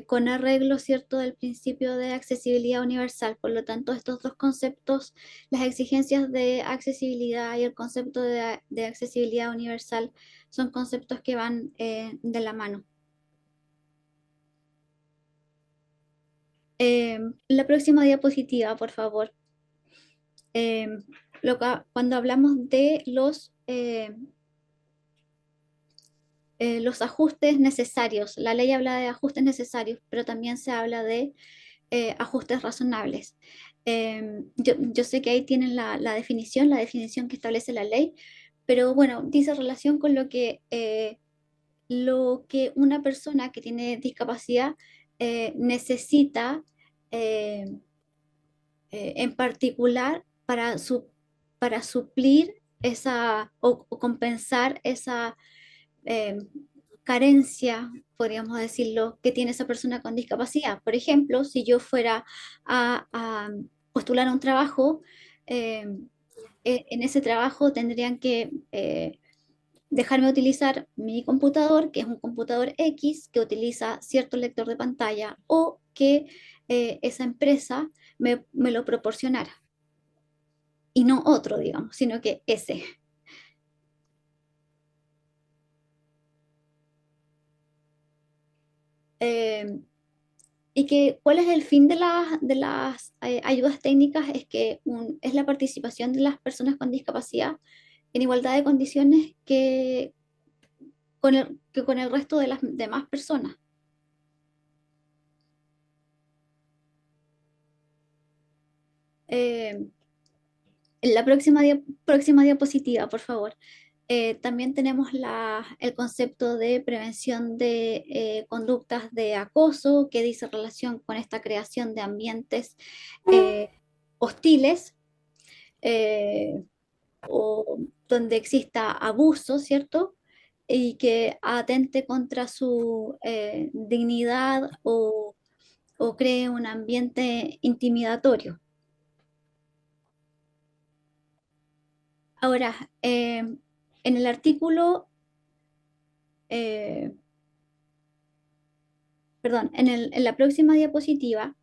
con arreglo, ¿cierto?, del principio de accesibilidad universal. Por lo tanto, estos dos conceptos, las exigencias de accesibilidad y el concepto de accesibilidad universal, son conceptos que van de la mano. La próxima diapositiva, por favor. Cuando hablamos de los ajustes necesarios, la ley habla de ajustes necesarios, pero también se habla de ajustes razonables. Yo sé que ahí tienen la definición que establece la ley, pero bueno, dice relación con lo que una persona que tiene discapacidad necesita en particular para suplir o compensar esa carencia, podríamos decirlo, que tiene esa persona con discapacidad. Por ejemplo, si yo fuera a postular a un trabajo, eh, en ese trabajo tendrían que dejarme utilizar mi computador, que es un computador X, que utiliza cierto lector de pantalla, o que esa empresa me lo proporcionara. Y no otro, digamos, sino que ese. ¿Cuál es el fin de las ayudas técnicas? Es que es la participación de las personas con discapacidad en igualdad de condiciones que con el resto de las demás personas. En la próxima diapositiva, por favor. También tenemos el concepto de prevención de conductas de acoso, que dice relación con esta creación de ambientes hostiles, o donde exista abuso, ¿cierto? Y que atente contra su dignidad o cree un ambiente intimidatorio. Ahora, en el artículo, perdón, en la próxima diapositiva,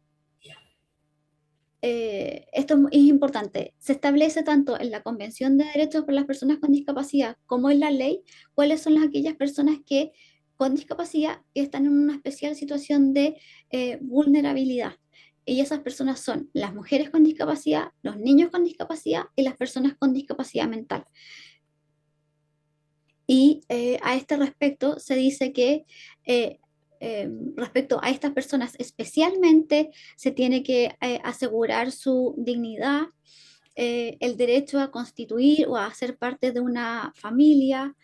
esto es importante, se establece tanto en la Convención de Derechos para las Personas con Discapacidad como en la ley cuáles son aquellas personas con discapacidad que están en una especial situación de vulnerabilidad. Y esas personas son las mujeres con discapacidad, los niños con discapacidad y las personas con discapacidad mental. Y a este respecto se dice que respecto a estas personas especialmente se tiene que asegurar su dignidad, el derecho a constituir o a ser parte de una familia,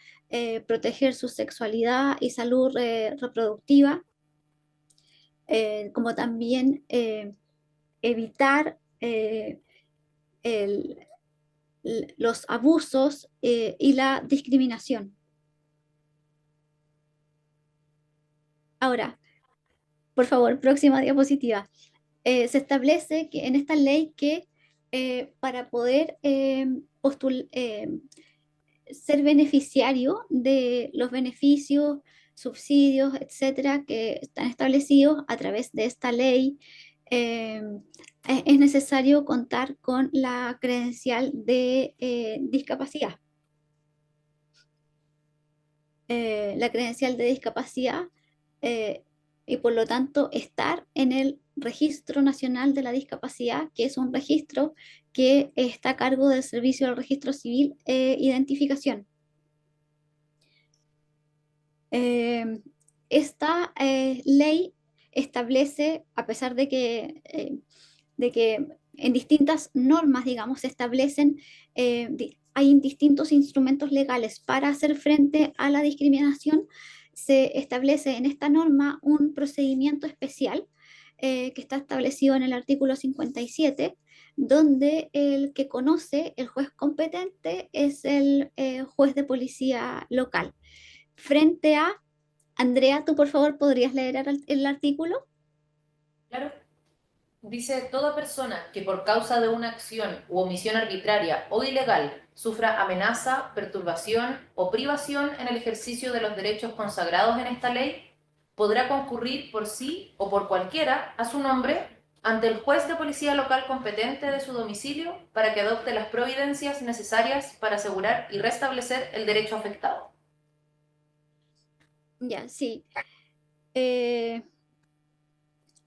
proteger su sexualidad y salud reproductiva, como también evitar eh, los abusos y la discriminación. Ahora, por favor, próxima diapositiva. Se establece que en esta ley que para poder ser beneficiario de los beneficios, subsidios, etcétera, que están establecidos a través de esta ley, eh, es necesario contar con la credencial de discapacidad. La credencial de discapacidad eh, y por lo tanto estar en el Registro Nacional de la Discapacidad, que es un registro que está a cargo del Servicio del Registro Civil Identificación. Esta ley establece, a pesar de que en distintas normas, digamos, se establecen, hay distintos instrumentos legales para hacer frente a la discriminación, se establece en esta norma un procedimiento especial que está establecido en el artículo 57, donde el que conoce, el juez competente, es el juez de policía local. Frente a, Andrea, tú por favor podrías leer el artículo. Claro. Dice, toda persona que por causa de una acción u omisión arbitraria o ilegal sufra amenaza, perturbación o privación en el ejercicio de los derechos consagrados en esta ley, podrá concurrir por sí o por cualquiera a su nombre ante el juez de policía local competente de su domicilio para que adopte las providencias necesarias para asegurar y restablecer el derecho afectado. Ya, sí.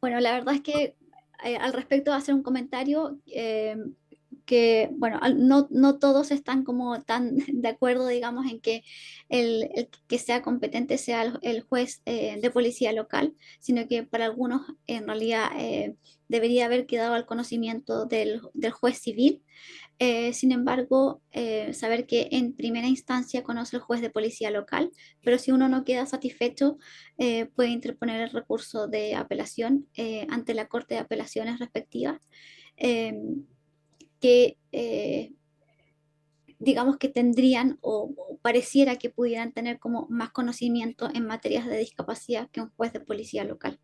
Bueno, la verdad es que al respecto de hacer un comentario que, bueno, no todos están como tan de acuerdo, digamos, en que el que sea competente sea el juez de policía local, sino que para algunos en realidad debería haber quedado al conocimiento del juez civil. Sin embargo, saber que en primera instancia conoce el juez de policía local, pero si uno no queda satisfecho, puede interponer el recurso de apelación ante la Corte de Apelaciones respectiva, que digamos que tendrían o pareciera que pudieran tener como más conocimiento en materias de discapacidad que un juez de policía local.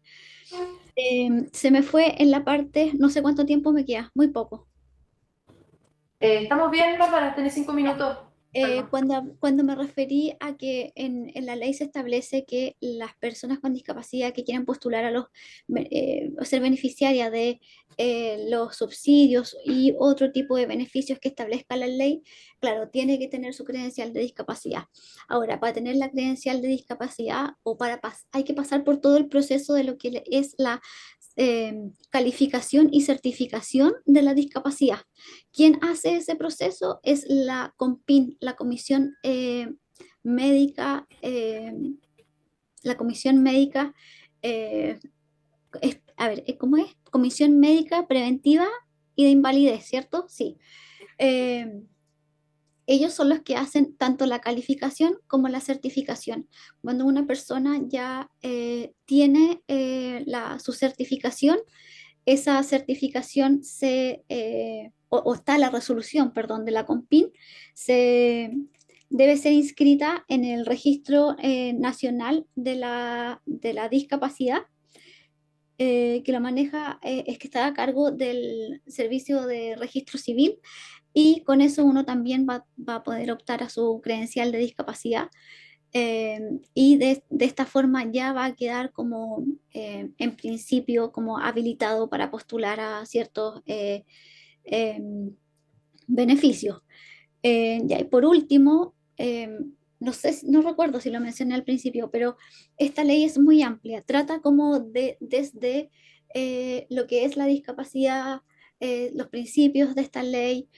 Se me fue en la parte, no sé cuánto tiempo me queda, muy poco. ¿Estamos bien, Bárbara? ¿Tenés 5 minutos? Cuando me referí a que en la ley se establece que las personas con discapacidad que quieren postular o ser beneficiarias de los subsidios y otro tipo de beneficios que establezca la ley, claro, tiene que tener su credencial de discapacidad. Ahora, para tener la credencial de discapacidad hay que pasar por todo el proceso de lo que es la calificación y certificación de la discapacidad. Quien hace ese proceso es la COMPIN, la Comisión Médica, a ver, ¿cómo es? Comisión Médica Preventiva y de Invalidez, ¿cierto? Sí. Ellos son los que hacen tanto la calificación como la certificación. Cuando una persona ya tiene su certificación, esa certificación o está la resolución, perdón, de la COMPIN, debe ser inscrita en el Registro Nacional de la Discapacidad, que lo maneja, es que está a cargo del Servicio de Registro Civil, y con eso uno también va a poder optar a su credencial de discapacidad. Y de esta forma ya va a quedar como, en principio, como habilitado para postular a ciertos beneficios. Ya, y por último, no sé, no recuerdo si lo mencioné al principio, pero esta ley es muy amplia, trata como desde lo que es la discapacidad, los principios de esta ley,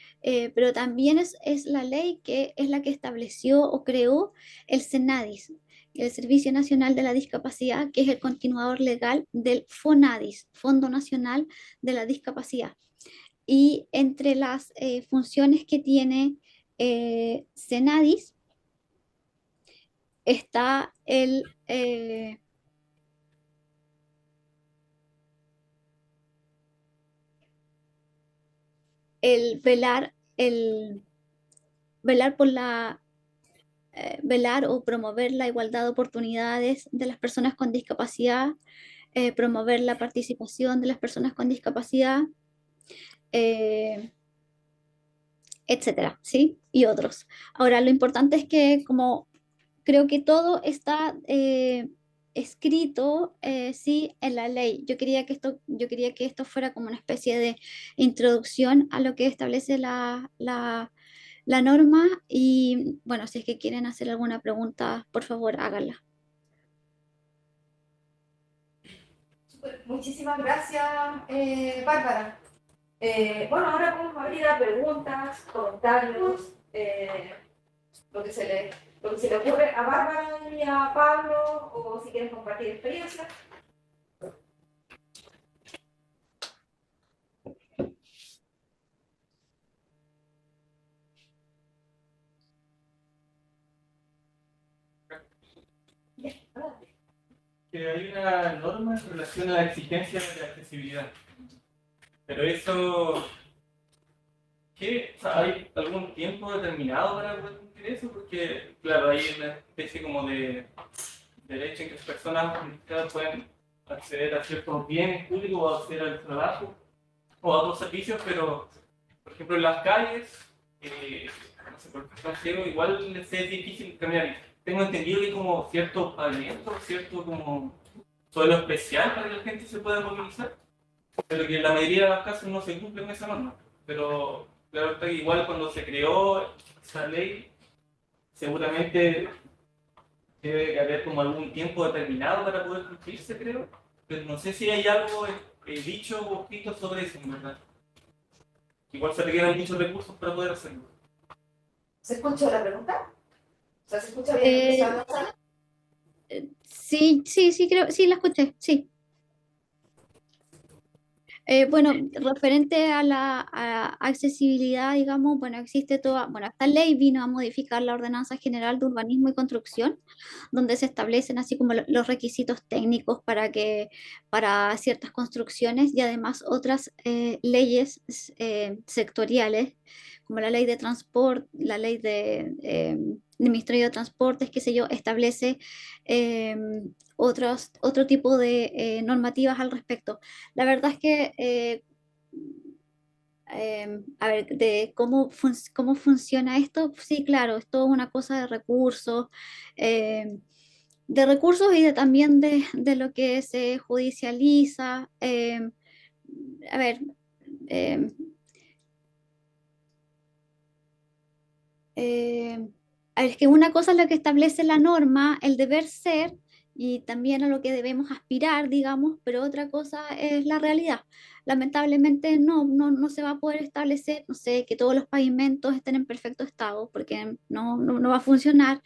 pero también es la ley que es la que estableció o creó el SENADIS, el Servicio Nacional de la Discapacidad, que es el continuador legal del FONADIS, Fondo Nacional de la Discapacidad. Y entre las funciones que tiene SENADIS está el velar por velar o promover la igualdad de oportunidades de las personas con discapacidad, promover la participación de las personas con discapacidad, eh, etcétera, ¿sí? Y otros. Ahora, lo importante es que como creo que todo está escrito, sí, en la ley. Yo quería que esto fuera como una especie de introducción a lo que establece la norma y bueno, si es que quieren hacer alguna pregunta, por favor, háganla. Muchísimas gracias, Bárbara. Bueno, ahora podemos abrir a preguntas, comentarios, lo que se le ocurre a Bárbara y a Pablo, o si quieren compartir experiencias. Bien, adelante. Que hay una norma en relación a la exigencia de la accesibilidad. Pero eso, ¿qué? O sea, ¿hay algún tiempo determinado para poder cumplir eso? Porque, claro, hay una especie como de derecho en que las personas pueden acceder a ciertos bienes públicos o acceder al trabajo o a otros servicios, pero, por ejemplo, en las calles, no sé, por ejemplo, ciego, igual les es difícil caminar. Tengo entendido que hay como cierto pavimento, cierto como suelo especial para que la gente se pueda movilizar, pero que en la mayoría de los casos no se cumple con esa norma. Pero claro está que igual cuando se creó esa ley, seguramente debe haber como algún tiempo determinado para poder cumplirse, creo. Pero no sé si hay algo dicho o escrito sobre eso, en verdad. Igual se requieren muchos recursos para poder hacerlo. ¿Se escuchó la pregunta? O sea, ¿se escucha bien lo que se habla? Sí, creo, sí, la escuché, sí. Bueno, referente a accesibilidad, digamos, bueno, existe toda, bueno, esta ley vino a modificar la Ordenanza General de Urbanismo y Construcción, donde se establecen así como los requisitos técnicos para ciertas construcciones y además otras leyes sectoriales, como la ley de transporte, la ley del Ministerio de Transportes, qué sé yo, establece eh, otro tipo de normativas al respecto. La verdad es que, a ver, de cómo funciona esto, sí, claro, es todo una cosa de recursos y también de lo que se judicializa. A ver, eh, eh, a ver, es que una cosa es lo que establece la norma, el deber ser, y también a lo que debemos aspirar, digamos, pero otra cosa es la realidad. Lamentablemente no se va a poder establecer, no sé, que todos los pavimentos estén en perfecto estado, porque no va a funcionar,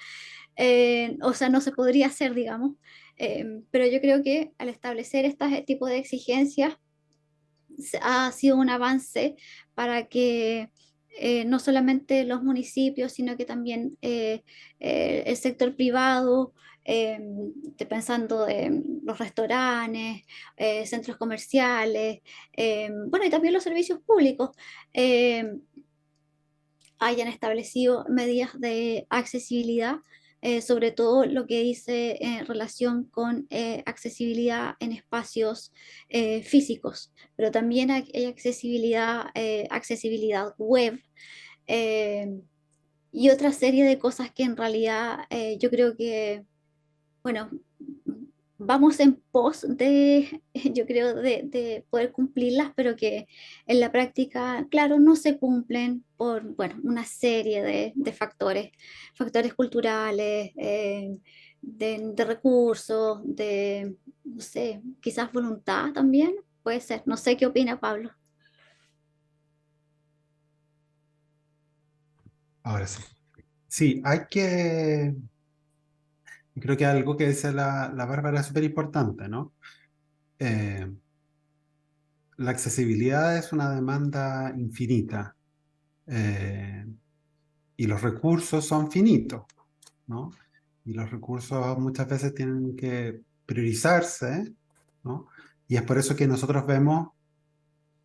o sea, no se podría hacer, digamos. Pero yo creo que al establecer este tipo de exigencias, ha sido un avance para que no solamente los municipios, sino que también el sector privado, pensando en los restaurantes, centros comerciales, bueno, y también los servicios públicos, eh, hayan establecido medidas de accesibilidad, sobre todo lo que dice en relación con accesibilidad en espacios físicos, pero también hay accesibilidad web, eh, y otra serie de cosas que en realidad yo creo que, bueno, vamos en pos de, yo creo, de poder cumplirlas, pero que en la práctica, claro, no se cumplen por, bueno, una serie de factores culturales, de recursos, no sé, quizás voluntad también, puede ser. No sé qué opina Pablo. Ahora sí. Sí, creo que algo que dice la Bárbara es súper importante, ¿no? Eh, la accesibilidad es una demanda infinita, eh, y los recursos son finitos, ¿no? Y los recursos muchas veces tienen que priorizarse, ¿no? Y es por eso que nosotros vemos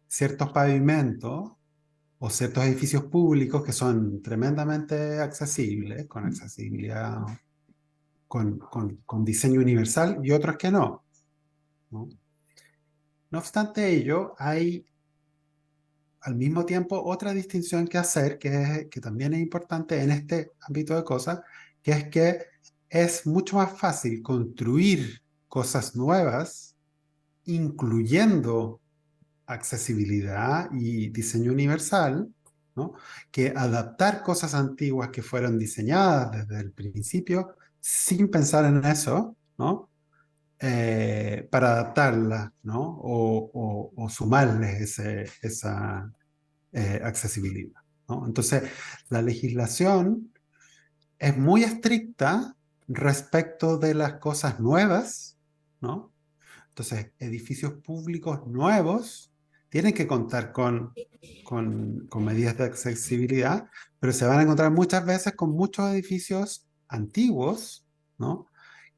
ciertos pavimentos o ciertos edificios públicos que son tremendamente accesibles, con accesibilidad, con diseño universal, y otros que no, ¿no? No obstante ello, hay al mismo tiempo otra distinción que hacer, que también es importante en este ámbito de cosas, que es mucho más fácil construir cosas nuevas, incluyendo accesibilidad y diseño universal, ¿no? Que adaptar cosas antiguas que fueron diseñadas desde el principio sin pensar en eso, ¿no? Para adaptarlas, ¿no? O sumarles esa accesibilidad, ¿no? Entonces, la legislación es muy estricta respecto de las cosas nuevas, ¿no? Entonces, edificios públicos nuevos tienen que contar con medidas de accesibilidad, pero se van a encontrar muchas veces con muchos edificios antiguos, ¿no?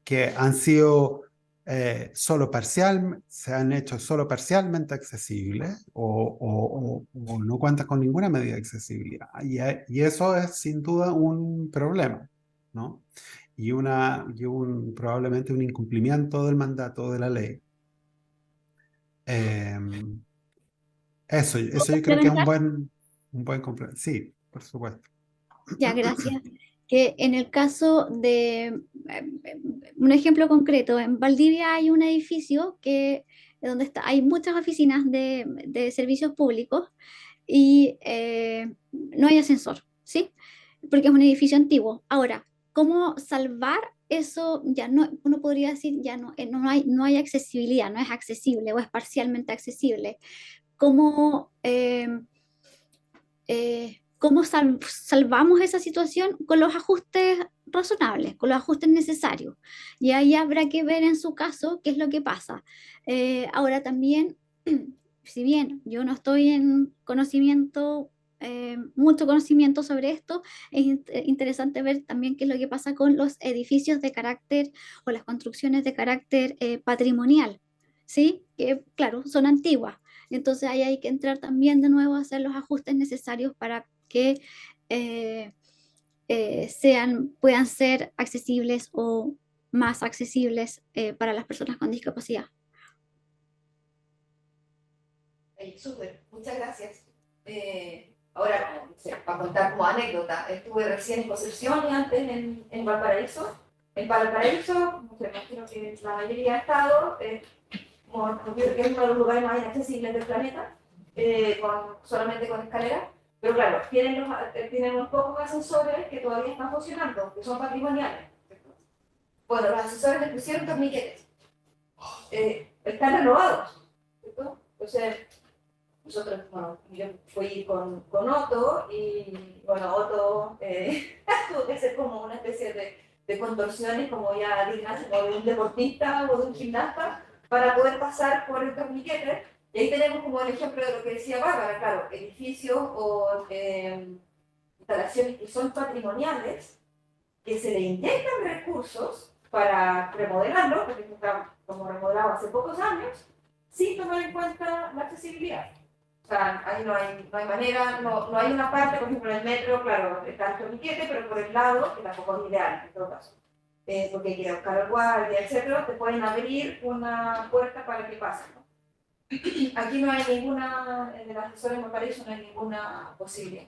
Que han sido se han hecho solo parcialmente accesibles o no cuentan con ninguna medida de accesibilidad. Y eso es sin duda un problema, ¿no? Probablemente un incumplimiento del mandato de la ley. Eh, eso yo creo que es Complementar. un buen complemento. Sí, por supuesto. Ya, gracias. Que en el caso de un ejemplo concreto, en Valdivia hay un edificio donde hay muchas oficinas de servicios públicos y no hay ascensor, ¿sí? Porque es un edificio antiguo. Ahora, ¿cómo salvar eso? Ya no, uno podría decir, ya no, no hay accesibilidad, no es accesible o es parcialmente accesible. ¿Cómo, salvamos esa situación? Con los ajustes razonables, con los ajustes necesarios? Y ahí habrá que ver en su caso qué es lo que pasa. Ahora también, si bien yo no estoy en conocimiento, mucho conocimiento sobre esto, es interesante ver también qué es lo que pasa con los edificios de carácter o las construcciones de carácter patrimonial, ¿sí? Que claro, son antiguas. Entonces ahí hay que entrar también de nuevo a hacer los ajustes necesarios para que eh, puedan ser accesibles o más accesibles para las personas con discapacidad. Súper, muchas gracias. Ahora, no sé, para contar como anécdota, estuve recién en Concepción y antes en Valparaíso. En Valparaíso, no sé, imagino que la mayoría ha estado, como creo que es uno de los lugares más inaccesibles del planeta, solamente con escaleras. Pero claro, tienen unos pocos ascensores que todavía están funcionando, que son patrimoniales. Bueno, los ascensores les pusieron torniquetes. Están renovados, ¿cierto? Entonces, nosotros, bueno, yo fui con Otto y, bueno, Otto tuvo que hacer como una especie de contorsiones como ya dignas como de un deportista o de un gimnasta para poder pasar por el torniquete. Y ahí tenemos como el ejemplo de lo que decía Bárbara, claro, edificios o instalaciones que son patrimoniales, que se le inyectan recursos para remodelarlo, porque está como remodelado hace pocos años, sin tomar en cuenta la accesibilidad. O sea, ahí no hay manera, no hay una parte, por ejemplo, en el metro, claro, está el torniquete, pero por el lado, que tampoco es ideal en todo caso. Porque hay que ir a buscar al guardia, etcétera, te pueden abrir una puerta para que pasen, ¿no? Aquí no hay ninguna, en el ascensor en Valparaíso no hay ninguna posibilidad.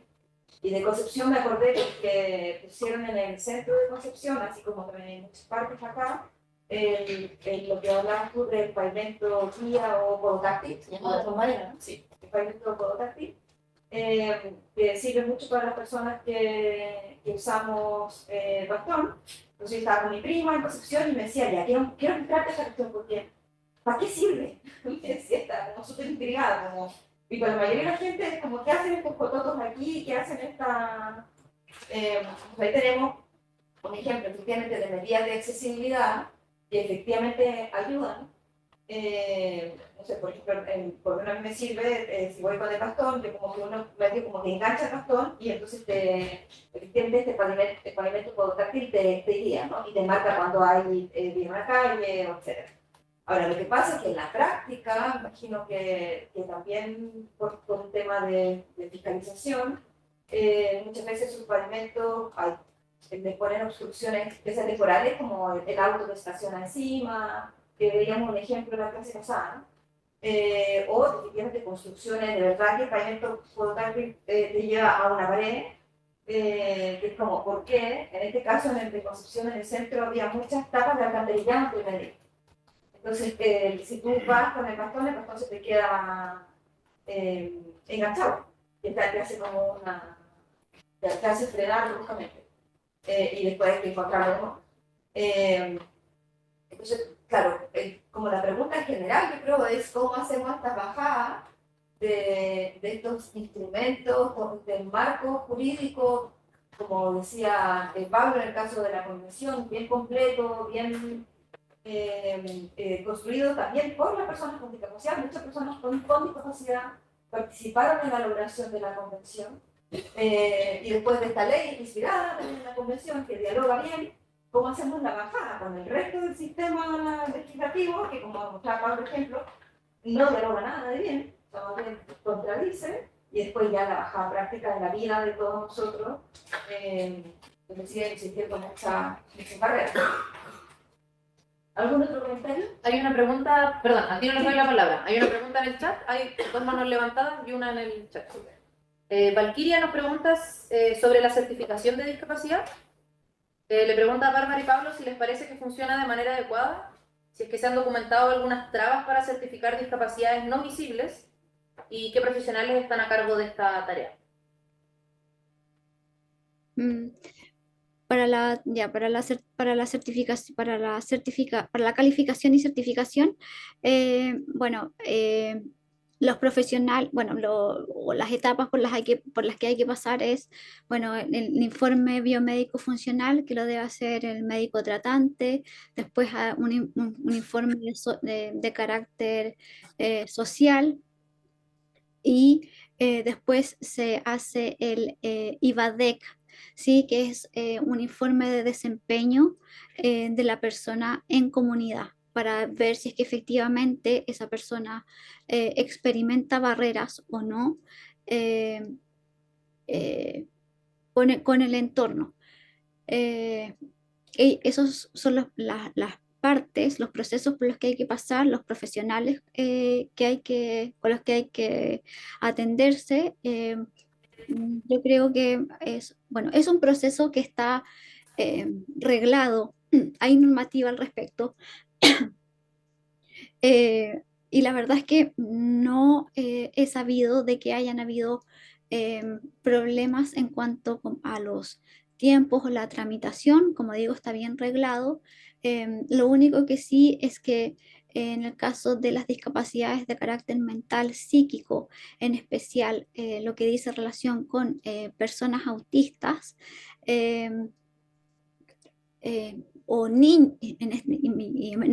Y de Concepción me acordé que pusieron en el centro de Concepción, así como también en muchas partes acá, lo que hablabas tú del pavimento guía o podotáctil. Se llama de otra manera, ¿no? Sí, el pavimento podotáctil, que sirve mucho para las personas que usamos bastón. Entonces yo estaba con mi prima en Concepción y me decía, ya, quiero entrarte a esta cuestión porque, ¿para qué sirve? Me decía, estaba como súper intrigada, como... Y para la mayoría de la gente es como, ¿qué hacen estos cototos aquí? ¿Qué hacen esta...? Ahí tenemos un ejemplo, efectivamente, de medidas de accesibilidad que efectivamente ayudan. No sé, por ejemplo, por una vez me sirve, si voy con el bastón, yo como que uno medio como que engancha el bastón y entonces efectivamente este pavimento podotáctil te guía, ¿no? Y te marca cuando hay bien en la calle, etc. Ahora, lo que pasa es que en la práctica, imagino que también por un tema de fiscalización, muchas veces sus pavimentos le ponen obstrucciones temporales, como el auto que estaciona encima, que veíamos un ejemplo en la clase pasada, ¿no? O efectivamente construcciones de verdad que el pavimento portátil te lleva a una pared, que es como, ¿por qué? En este caso, en el de Concepción, en el centro, había muchas tapas de alcantarillado entre medio. Entonces, si tú vas con el bastón se te queda enganchado. Y te hace como una... te hace frenar bruscamente. Y después hay que encontrarlo de nuevo. Entonces, claro, como la pregunta en general, yo creo, es cómo hacemos esta bajada de estos instrumentos, del marco jurídico, como decía Pablo en el caso de la convención, bien completo, bien construido también por las personas con discapacidad. Muchas personas con discapacidad participaron en la elaboración de la convención, y después de esta ley inspirada también en la convención, que dialoga bien, cómo hacemos la bajada con el resto del sistema legislativo, que como mostraba Pablo, por ejemplo, no dialoga nada de bien, más bien contradice, y después ya la bajada práctica de la vida de todos nosotros, donde sigue existiendo mucha barrera. ¿Algún otro comentario? Hay una pregunta, perdón, a ti no les doy la palabra. Hay una pregunta en el chat, hay 2 manos levantadas y una en el chat. Valkyria nos pregunta sobre la certificación de discapacidad. Le pregunta a Bárbara y Pablo si les parece que funciona de manera adecuada, si es que se han documentado algunas trabas para certificar discapacidades no visibles y qué profesionales están a cargo de esta tarea. Para la calificación y certificación, bueno, los profesionales, bueno, o las etapas por las que hay que pasar es, bueno, el informe biomédico funcional, que lo debe hacer el médico tratante, después un informe de carácter social, y después se hace el IVADEC, ¿sí? Que es un informe de desempeño de la persona en comunidad, para ver si es que efectivamente esa persona experimenta barreras o no con el entorno. Esos son las partes, los procesos por los que hay que pasar, los profesionales con los que hay que atenderse. Yo creo que bueno, es un proceso que está reglado, hay normativa al respecto. Y la verdad es que no he sabido de que hayan habido problemas en cuanto a los tiempos o la tramitación. Como digo, está bien reglado. Lo único que sí es que en el caso de las discapacidades de carácter mental, psíquico, en especial lo que dice relación con personas autistas, o en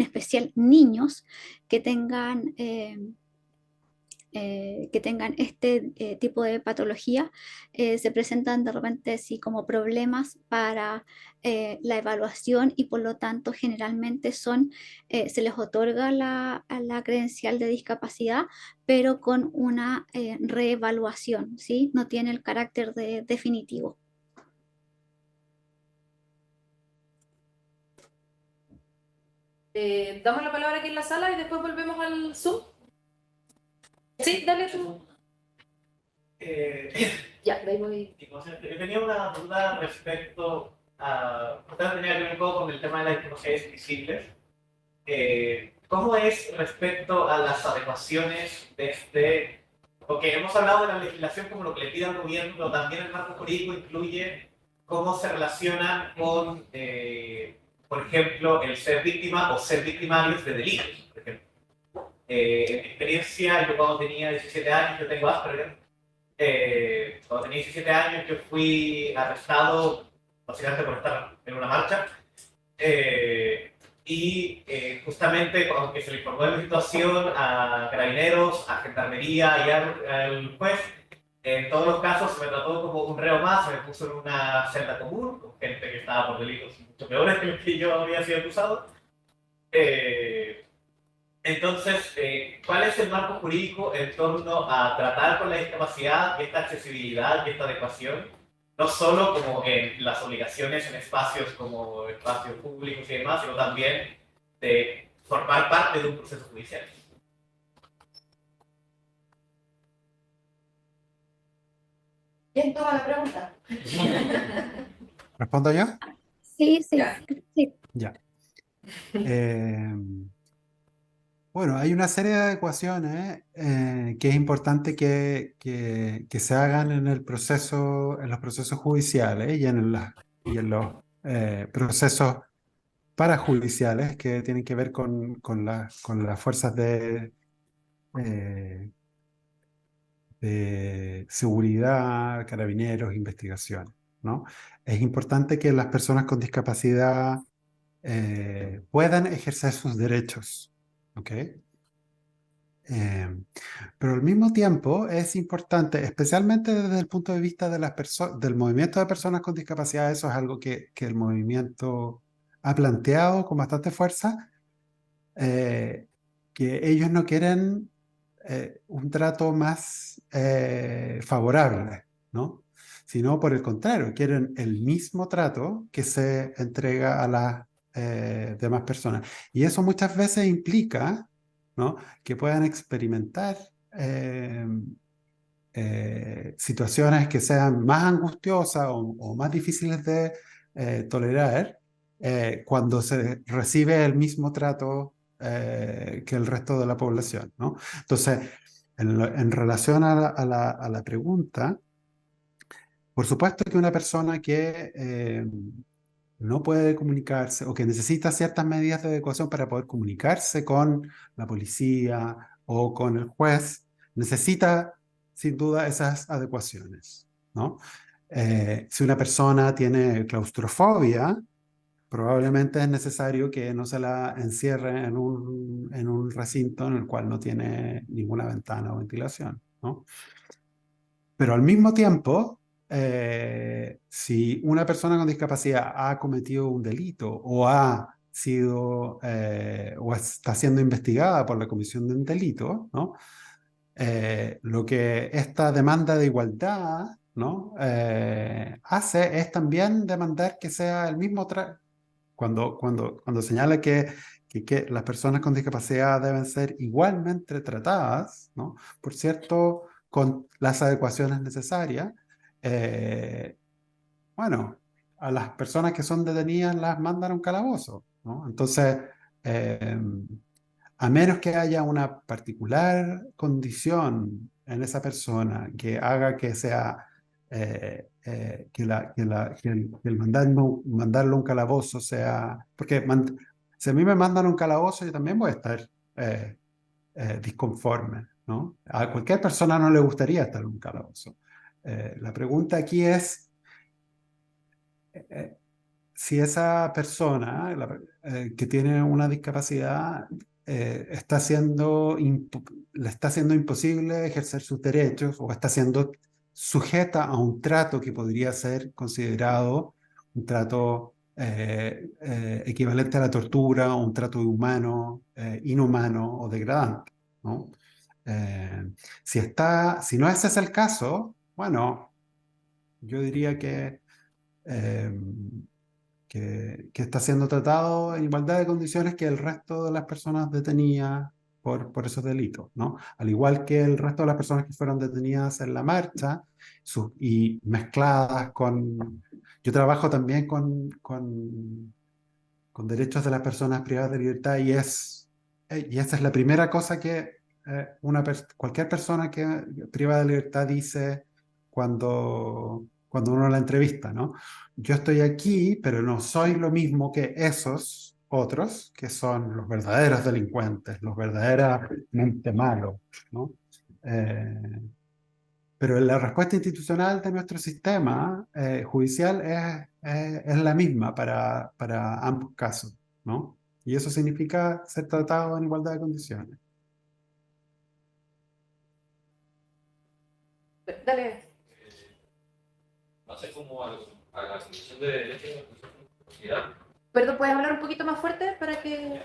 especial niños que tengan este tipo de patología, se presentan de repente sí como problemas para la evaluación, y por lo tanto generalmente se les otorga la credencial de discapacidad, pero con una reevaluación, ¿sí? No tiene el carácter definitivo. Damos la palabra aquí en la sala y después volvemos al Zoom. Sí, dale tú. Ya, de ahí voy. Yo tenía una duda respecto a... Usted tenía que ver un poco con el tema de las discapacidades visibles. ¿Cómo es respecto a las adecuaciones porque hemos hablado de la legislación como lo que le pide al gobierno, pero también el marco jurídico incluye cómo se relacionan con, por ejemplo, el ser víctima o ser victimarios de delitos, por ejemplo. En mi experiencia, yo cuando tenía 17 años, yo tengo Asperger, cuando tenía 17 años yo fui arrestado básicamente por estar en una marcha, y justamente cuando se le informó de mi situación a carabineros, a gendarmería y al juez, en todos los casos se me trató como un reo más, se me puso en una celda común con gente que estaba por delitos mucho peores que los que yo había sido acusado. Entonces, ¿cuál es el marco jurídico en torno a tratar con la discapacidad, esta accesibilidad y esta adecuación? No solo como en las obligaciones en espacios como espacios públicos y demás, sino también de formar parte de un proceso judicial. ¿Quién toma la pregunta? ¿Respondo yo? Sí, sí, Ya. sí. Ya. Bueno, hay una serie de ecuaciones que es importante que se hagan en el proceso, en los procesos judiciales y en los procesos parajudiciales que tienen que ver con las fuerzas eh, de seguridad, carabineros, investigación, ¿no? Es importante que las personas con discapacidad puedan ejercer sus derechos, ¿ok? Pero al mismo tiempo es importante, especialmente desde el punto de vista de del movimiento de personas con discapacidad, eso es algo que el movimiento ha planteado con bastante fuerza, eh, que ellos no quieren un trato más favorable, ¿no? Sino por el contrario, quieren el mismo trato que se entrega a las demás personas. Y eso muchas veces implica, ¿no? Que puedan experimentar eh, situaciones que sean más angustiosas o más difíciles de tolerar cuando se recibe el mismo trato que el resto de la población, ¿no? Entonces, en relación a la pregunta, por supuesto que una persona que no puede comunicarse o que necesita ciertas medidas de adecuación para poder comunicarse con la policía o con el juez, necesita sin duda esas adecuaciones, ¿no? Si una persona tiene claustrofobia, probablemente es necesario que no se la encierre en un recinto en el cual no tiene ninguna ventana o ventilación, ¿no? Pero al mismo tiempo, si una persona con discapacidad ha cometido un delito o ha sido o está siendo investigada por la comisión de un delito, ¿no? Lo que esta demanda de igualdad, ¿no? Hace es también demandar que sea el mismo cuando señala que las personas con discapacidad deben ser igualmente tratadas, ¿no? Por cierto, con las adecuaciones necesarias, eh, bueno, a las personas que son detenidas las mandan a un calabozo, ¿no? Entonces, eh, a menos que haya una particular condición en esa persona que haga que sea que el mandarlo a un calabozo sea, porque si a mí me mandan a un calabozo, yo también voy a estar eh, disconforme, ¿no? A cualquier persona no le gustaría estar en un calabozo. La pregunta aquí es eh, si esa persona que tiene una discapacidad le está siendo imposible ejercer sus derechos o está siendo sujeta a un trato que podría ser considerado un trato equivalente a la tortura o un trato inhumano o degradante, ¿no? Eh, si no ese es el caso, bueno, yo diría eh, que está siendo tratado en igualdad de condiciones que el resto de las personas detenidas por esos delitos, ¿no? Al igual que el resto de las personas que fueron detenidas en la marcha y mezcladas con... Yo trabajo también con derechos de las personas privadas de libertad y esa es la primera cosa que cualquier persona que privada de libertad dice cuando uno la entrevista, ¿no? Yo estoy aquí, pero no soy lo mismo que esos otros, que son los verdaderos delincuentes, los verdaderamente malos, ¿no? Eh, pero la respuesta institucional de nuestro sistema judicial es la misma para ambos casos, ¿no? Y eso significa ser tratado en igualdad de condiciones. Dale. No sé cómo a la Comisión de Derechos de la Persona con Discapacidad, Perdón, ¿puedes hablar un poquito más fuerte para que...?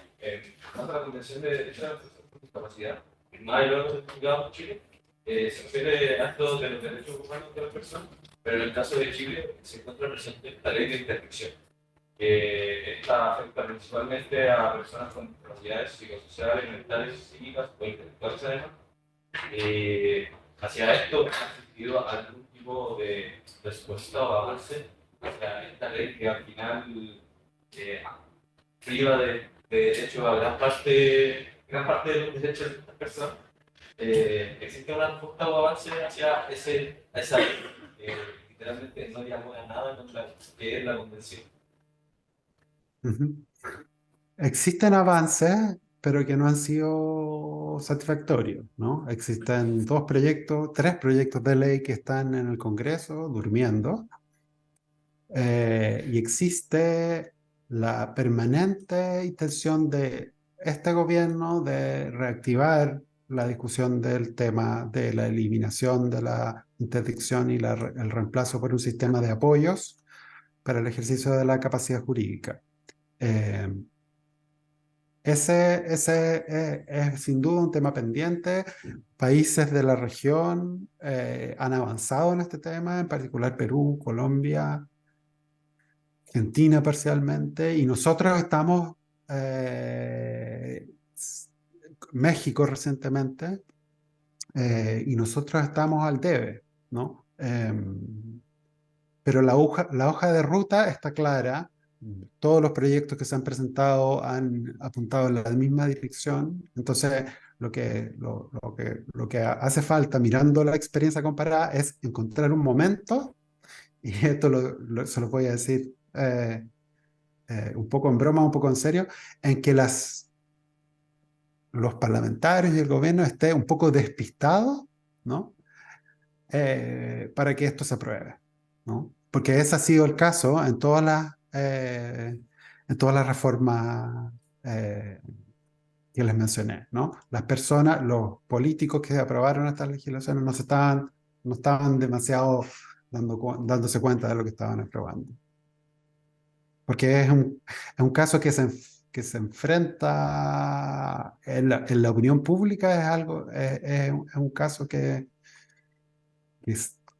Cuanto a la Convención de Derechos de las Personas con Discapacidad, firmada y luego certificada por Chile, se refiere a esto de los derechos humanos de las personas, pero en el caso de Chile se encuentra presente esta ley de interdicción, que esta afecta principalmente a personas con discapacidades psicosociales, mentales, psíquicas o intelectuales además. Hacia esto ha existido algún tipo de respuesta o avance hacia esta ley que al final priva de derecho a gran parte de los derechos de estas personas. Existe una respuesta o avance hacia esa ley, literalmente no dialoga nada con la que es la convención. Ujú. Existen avances, pero que no han sido satisfactorios, ¿no? Existen tres proyectos de ley que están en el Congreso durmiendo, y existe la permanente intención de este gobierno de reactivar la discusión del tema de la eliminación de la interdicción y el reemplazo por un sistema de apoyos para el ejercicio de la capacidad jurídica. Ese es sin duda un tema pendiente. Países de la región han avanzado en este tema, en particular Perú, Colombia, Argentina parcialmente, y nosotros estamos, México recientemente, y nosotros estamos al debe, ¿no? Pero la hoja de ruta está clara. Todos los proyectos que se han presentado han apuntado en la misma dirección. Entonces, lo que hace falta, mirando la experiencia comparada, es encontrar un momento, y esto se lo voy a decir un poco en broma, un poco en serio, en que los parlamentarios y el gobierno estén un poco despistados, ¿no? Para que esto se apruebe, ¿no? Porque ese ha sido el caso en todas las reformas que les mencioné, ¿no? Las personas, los políticos que aprobaron estas legislaciones no estaban demasiado dándose cuenta de lo que estaban aprobando. Porque es un caso que se enfrenta en la opinión pública, es un caso que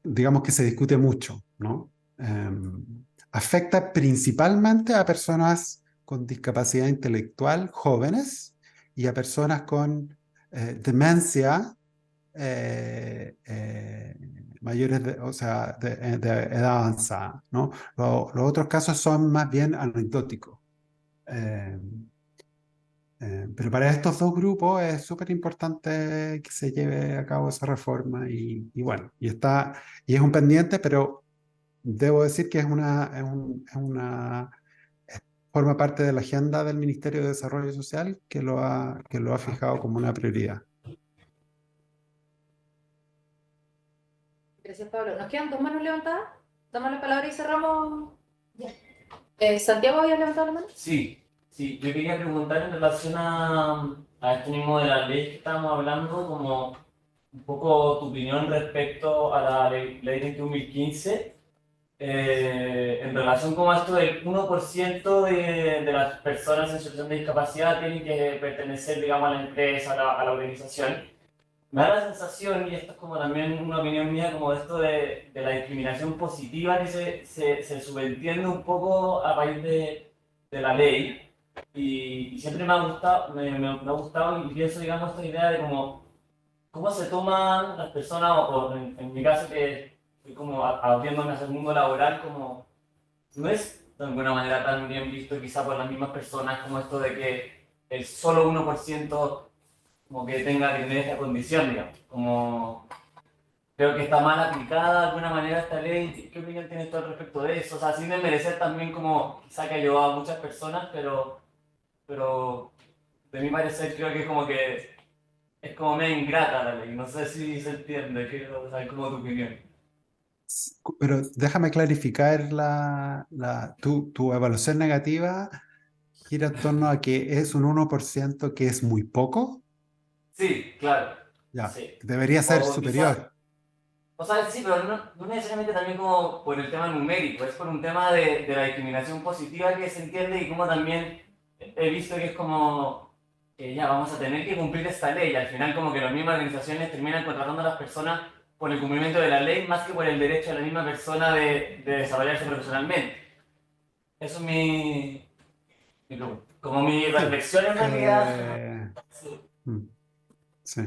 digamos que se discute mucho, ¿no? Afecta principalmente a personas con discapacidad intelectual jóvenes y a personas con demencia mayores, o sea, de edad avanzada, ¿no? Los otros casos son más bien anecdóticos. Pero para estos dos grupos es súper importante que se lleve a cabo esa reforma bueno, y es un pendiente, pero debo decir que forma parte de la agenda del Ministerio de Desarrollo Social que lo ha fijado como una prioridad. Gracias, Pablo. ¿Nos quedan 2 manos levantadas? Damos la palabra y cerramos. ¿Santiago había levantado la mano? Sí, yo quería preguntar en relación a esto mismo de la ley que estábamos hablando, como un poco tu opinión respecto a la ley 21.015, en relación con esto del 1% de las personas en situación de discapacidad tienen que pertenecer, digamos, a la empresa, a la organización. Me da la sensación, y esto es como también una opinión mía, como esto de la discriminación positiva que se subentiende un poco a raíz de la ley. Y siempre me ha gustado y pienso, digamos, esta idea de cómo se toman las personas, o en mi caso que estoy como abriéndome hacia el mundo laboral, como no es de alguna manera tan bien visto quizá por las mismas personas, como esto de que el solo 1% como que tenga que tener esta condición, digamos. Como creo que está mal aplicada de alguna manera esta ley. ¿Qué opinión tienes tú al respecto de eso? O sea, sin desmerecer también como quizá que ayudó a muchas personas, pero de mi parecer creo que es como medio ingrata la ley. No sé si se entiende, quiero saber como tu opinión. Pero déjame clarificar tu evaluación negativa gira en torno a que es un 1% que es muy poco. Sí, claro. Ya, Sí. debería ser O superior. O sea, sí, pero no necesariamente también como por el tema numérico, es por un tema de la discriminación positiva que se entiende y como también he visto que es como que ya vamos a tener que cumplir esta ley y al final como que las mismas organizaciones terminan contratando a las personas por el cumplimiento de la ley más que por el derecho de la misma persona de desarrollarse profesionalmente. Eso es como mi reflexión en realidad. Sí. Sí.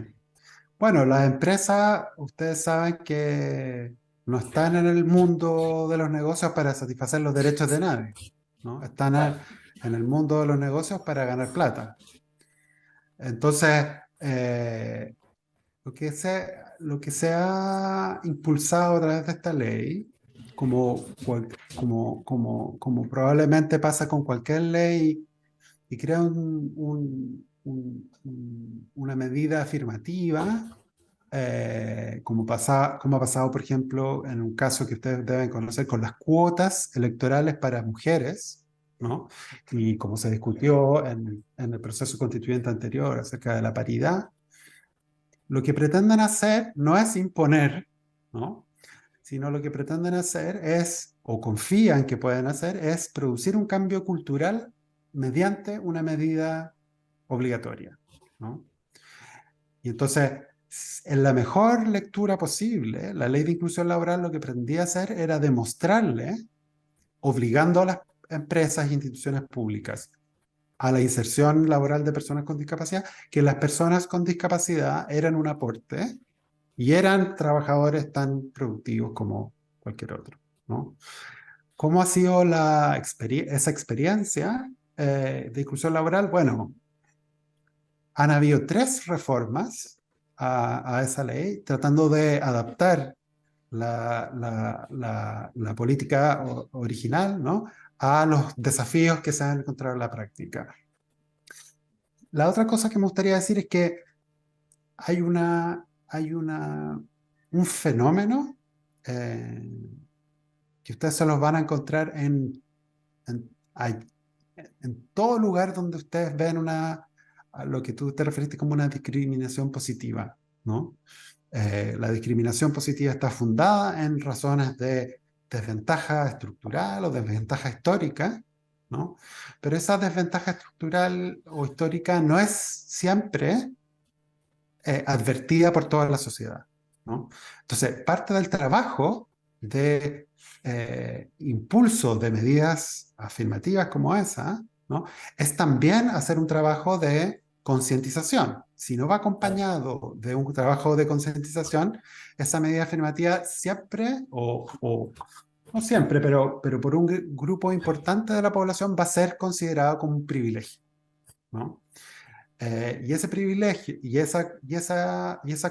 Bueno, las empresas, ustedes saben que no están en el mundo de los negocios para satisfacer los derechos de nadie, ¿no? Están en el mundo de los negocios para ganar plata. Entonces, lo que se ha impulsado a través de esta ley, como probablemente pasa con cualquier ley, y crea una medida afirmativa, como ha pasado, por ejemplo, en un caso que ustedes deben conocer con las cuotas electorales para mujeres, ¿no? Y como se discutió en el proceso constituyente anterior acerca de la paridad, lo que pretenden hacer no es imponer, ¿no? Sino lo que pretenden hacer es, o confían que pueden hacer, es producir un cambio cultural mediante una medida obligatoria, ¿no? Y entonces, en la mejor lectura posible, la ley de inclusión laboral lo que pretendía hacer era demostrarle, obligando a las empresas e instituciones públicas a la inserción laboral de personas con discapacidad, que las personas con discapacidad eran un aporte y eran trabajadores tan productivos como cualquier otro, ¿no? ¿Cómo ha sido esa experiencia de inclusión laboral? Bueno, han habido 3 reformas a esa ley tratando de adaptar la política original, ¿no? A los desafíos que se han encontrado en la práctica. La otra cosa que me gustaría decir es que hay un fenómeno que ustedes se los van a encontrar en todo lugar donde ustedes ven a lo que tú te referiste como una discriminación positiva, ¿no? La discriminación positiva está fundada en razones de desventaja estructural o desventaja histórica, ¿no? Pero esa desventaja estructural o histórica no es siempre advertida por toda la sociedad, ¿no? Entonces, parte del trabajo de impulso de medidas afirmativas como esa, ¿no? Es también hacer un trabajo de concientización. Si no va acompañado de un trabajo de concientización, esa medida afirmativa siempre, o no siempre, pero por un grupo importante de la población va a ser considerado como un privilegio, ¿no? Y ese privilegio y esa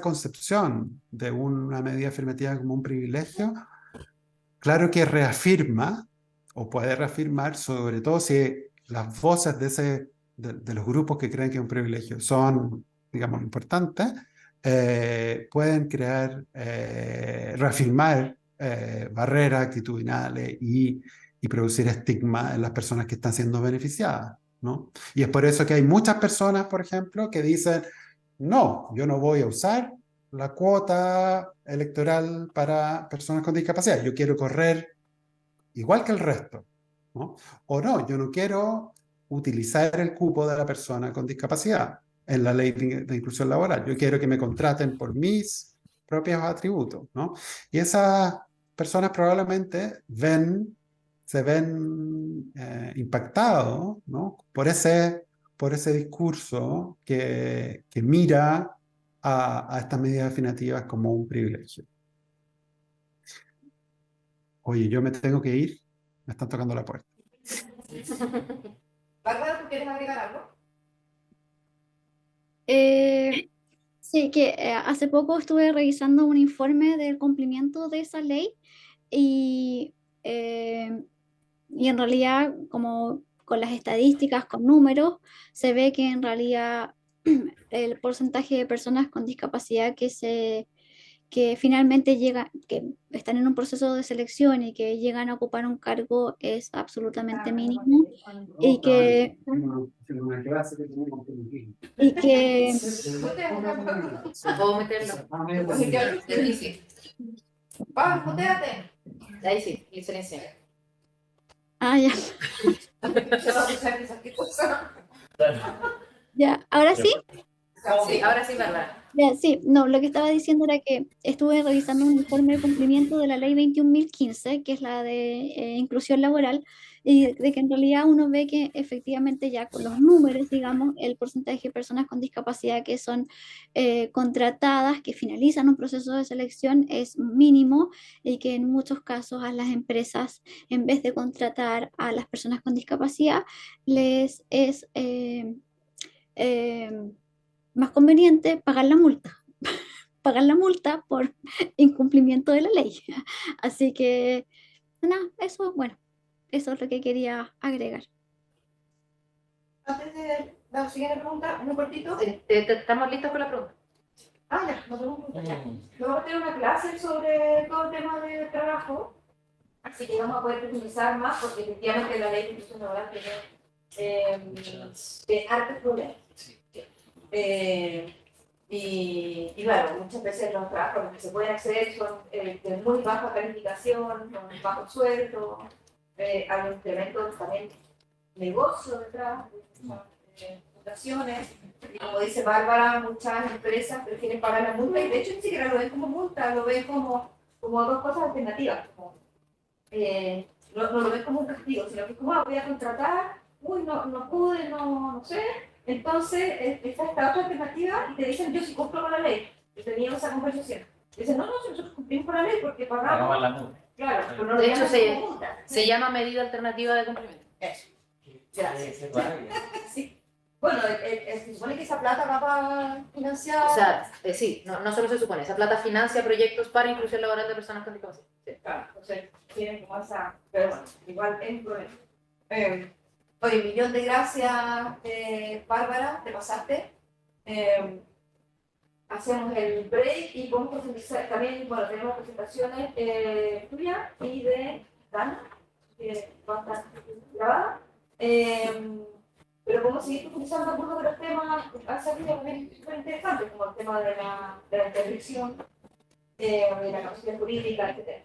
concepción de una medida afirmativa como un privilegio, claro que reafirma o puede reafirmar, sobre todo si las voces de los grupos que creen que es un privilegio son, digamos, importantes, pueden reafirmar barreras actitudinales y producir estigma en las personas que están siendo beneficiadas, ¿no? Y es por eso que hay muchas personas, por ejemplo, que dicen, no, yo no voy a usar la cuota electoral para personas con discapacidad, yo quiero correr igual que el resto, ¿no? O no, yo no quiero utilizar el cupo de la persona con discapacidad en la ley de inclusión laboral, yo quiero que me contraten por mis propios atributos, ¿no? Y esas personas probablemente se ven impactados, ¿no? por ese discurso que mira a estas medidas afirmativas como un privilegio. Oye, yo me tengo que ir, me están tocando la puerta. Bárbara, ¿tú quieres agregar algo? Sí, que hace poco estuve revisando un informe del cumplimiento de esa ley y, y en realidad, como con las estadísticas, con números, se ve que en realidad el porcentaje de personas con discapacidad que finalmente que están en un proceso de selección y que llegan a ocupar un cargo es absolutamente mínimo y que ¿Puedo meterlo? Pablo, muteate. Ahí sí, y se le enseña. Ah, ya. ¿Qué cosa? Ya, ahora sí. Sí, ahora sí, Bárbara. Ya, sí, no, lo que estaba diciendo era que estuve revisando un informe de cumplimiento de la ley 21.015, que es la de inclusión laboral, y de que en realidad uno ve que efectivamente ya con los números, digamos, el porcentaje de personas con discapacidad que son contratadas, que finalizan un proceso de selección es mínimo y que en muchos casos a las empresas, en vez de contratar a las personas con discapacidad, les es... eh, más conveniente pagar la multa por incumplimiento de la ley. Así que, nada, eso, bueno, eso es lo que quería agregar. Antes de la siguiente pregunta, muy cortito. Estamos listos con la pregunta. Ah, ya, no pregunto. Luego voy a tener una clase sobre todo el tema del trabajo, así que vamos a poder profundizar más porque efectivamente la ley de inclusión laboral tiene hartos problemas. Y claro, muchas veces los trabajos a los que se puede acceder son de muy baja calificación, con bajo sueldo, hay un incremento también negocio detrás, fundaciones, y como dice Bárbara, muchas empresas prefieren pagar la multa y de hecho ni siquiera lo ven como multa, lo ven como dos cosas alternativas, como, no lo ven como un castigo, sino que es como voy a contratar, uy, no pude, no sé. Entonces, está esta otra alternativa y te dicen, yo sí cumplo con la ley. Y teníamos esa conversación. Dicen, no, si nosotros cumplimos con la ley porque pagamos. La multa. Claro, pero no lo De hecho, llaman como multa. se llama medida alternativa de cumplimiento. Eso. Gracias. Sí. Bueno, se supone que esa plata va para financiar. O sea, sí, no solo se supone, esa plata financia proyectos para inclusión laboral de personas con discapacidad. Sí, claro, entonces tienen como esa. Pero bueno, igual es un problema. Oye, millón de gracias, Bárbara, te pasaste. Hacemos el break y vamos a profundizar también, bueno, tenemos presentaciones tuyas y de Dana, que van a estar grabadas. Pero podemos seguir profundizando algunos de los temas que han salido también súper interesantes, como el tema de la interdicción, de la capacidad jurídica, etc.